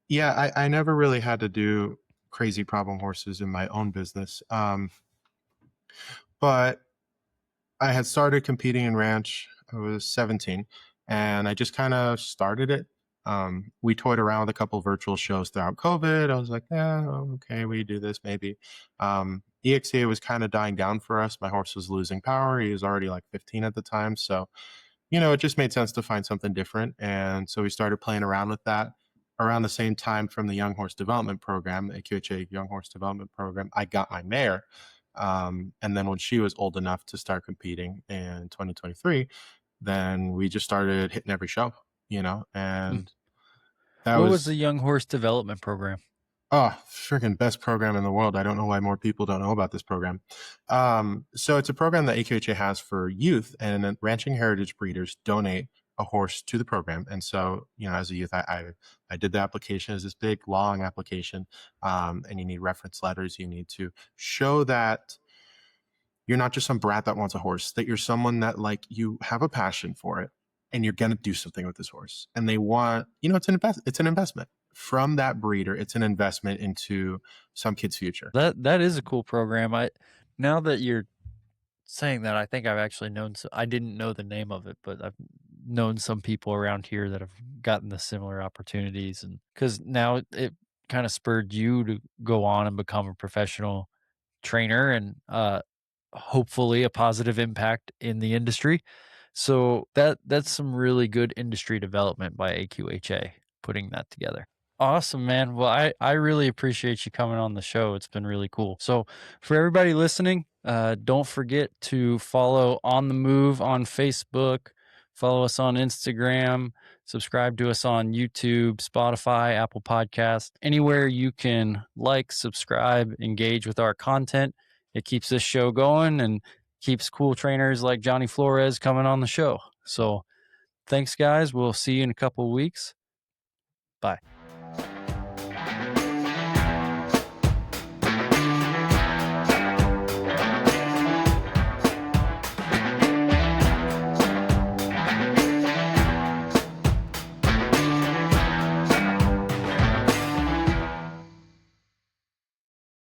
S2: yeah, I never really had to do crazy problem horses in my own business. But I had started competing in ranch. I was 17, and I just kind of started it. We toyed around with a couple virtual shows throughout COVID. I was like, yeah, okay, we do this maybe. EXA was kind of dying down for us. My horse was losing power. He was already like 15 at the time. So, it just made sense to find something different. And so we started playing around with that. Around the same time from the Young Horse Development Program, the AQHA Young Horse Development Program, I got my mare. And then when she was old enough to start competing in 2023, then we just started hitting every show,
S1: Hmm.
S2: and that
S1: What was the
S2: was,
S1: Young Horse Development Program?
S2: oh, freaking best program in the world. I don't know why more people don't know about this program. So it's a program that AQHA has for youth, and then ranching heritage breeders donate a horse to the program. And so, as a youth, I did the application as this big long application, and you need reference letters. You need to show that you're not just some brat that wants a horse, that you're someone that like you have a passion for it and you're going to do something with this horse. And they want, it's an investment from that breeder, it's an investment into some kid's future.
S1: That is a cool program. Now that you're saying that, I think I've actually known. I didn't know the name of it, but I've known some people around here that have gotten the similar opportunities, and because now it kind of spurred you to go on and become a professional trainer, and hopefully a positive impact in the industry. So that's some really good industry development by AQHA putting that together. Awesome, man. Well, I really appreciate you coming on the show. It's been really cool. So for everybody listening, don't forget to follow On the Move on Facebook, follow us on Instagram, subscribe to us on YouTube, Spotify, Apple Podcast, anywhere you can like, subscribe, engage with our content. It keeps this show going and keeps cool trainers like Johnny Flores coming on the show. So thanks, guys. We'll see you in a couple of weeks. Bye.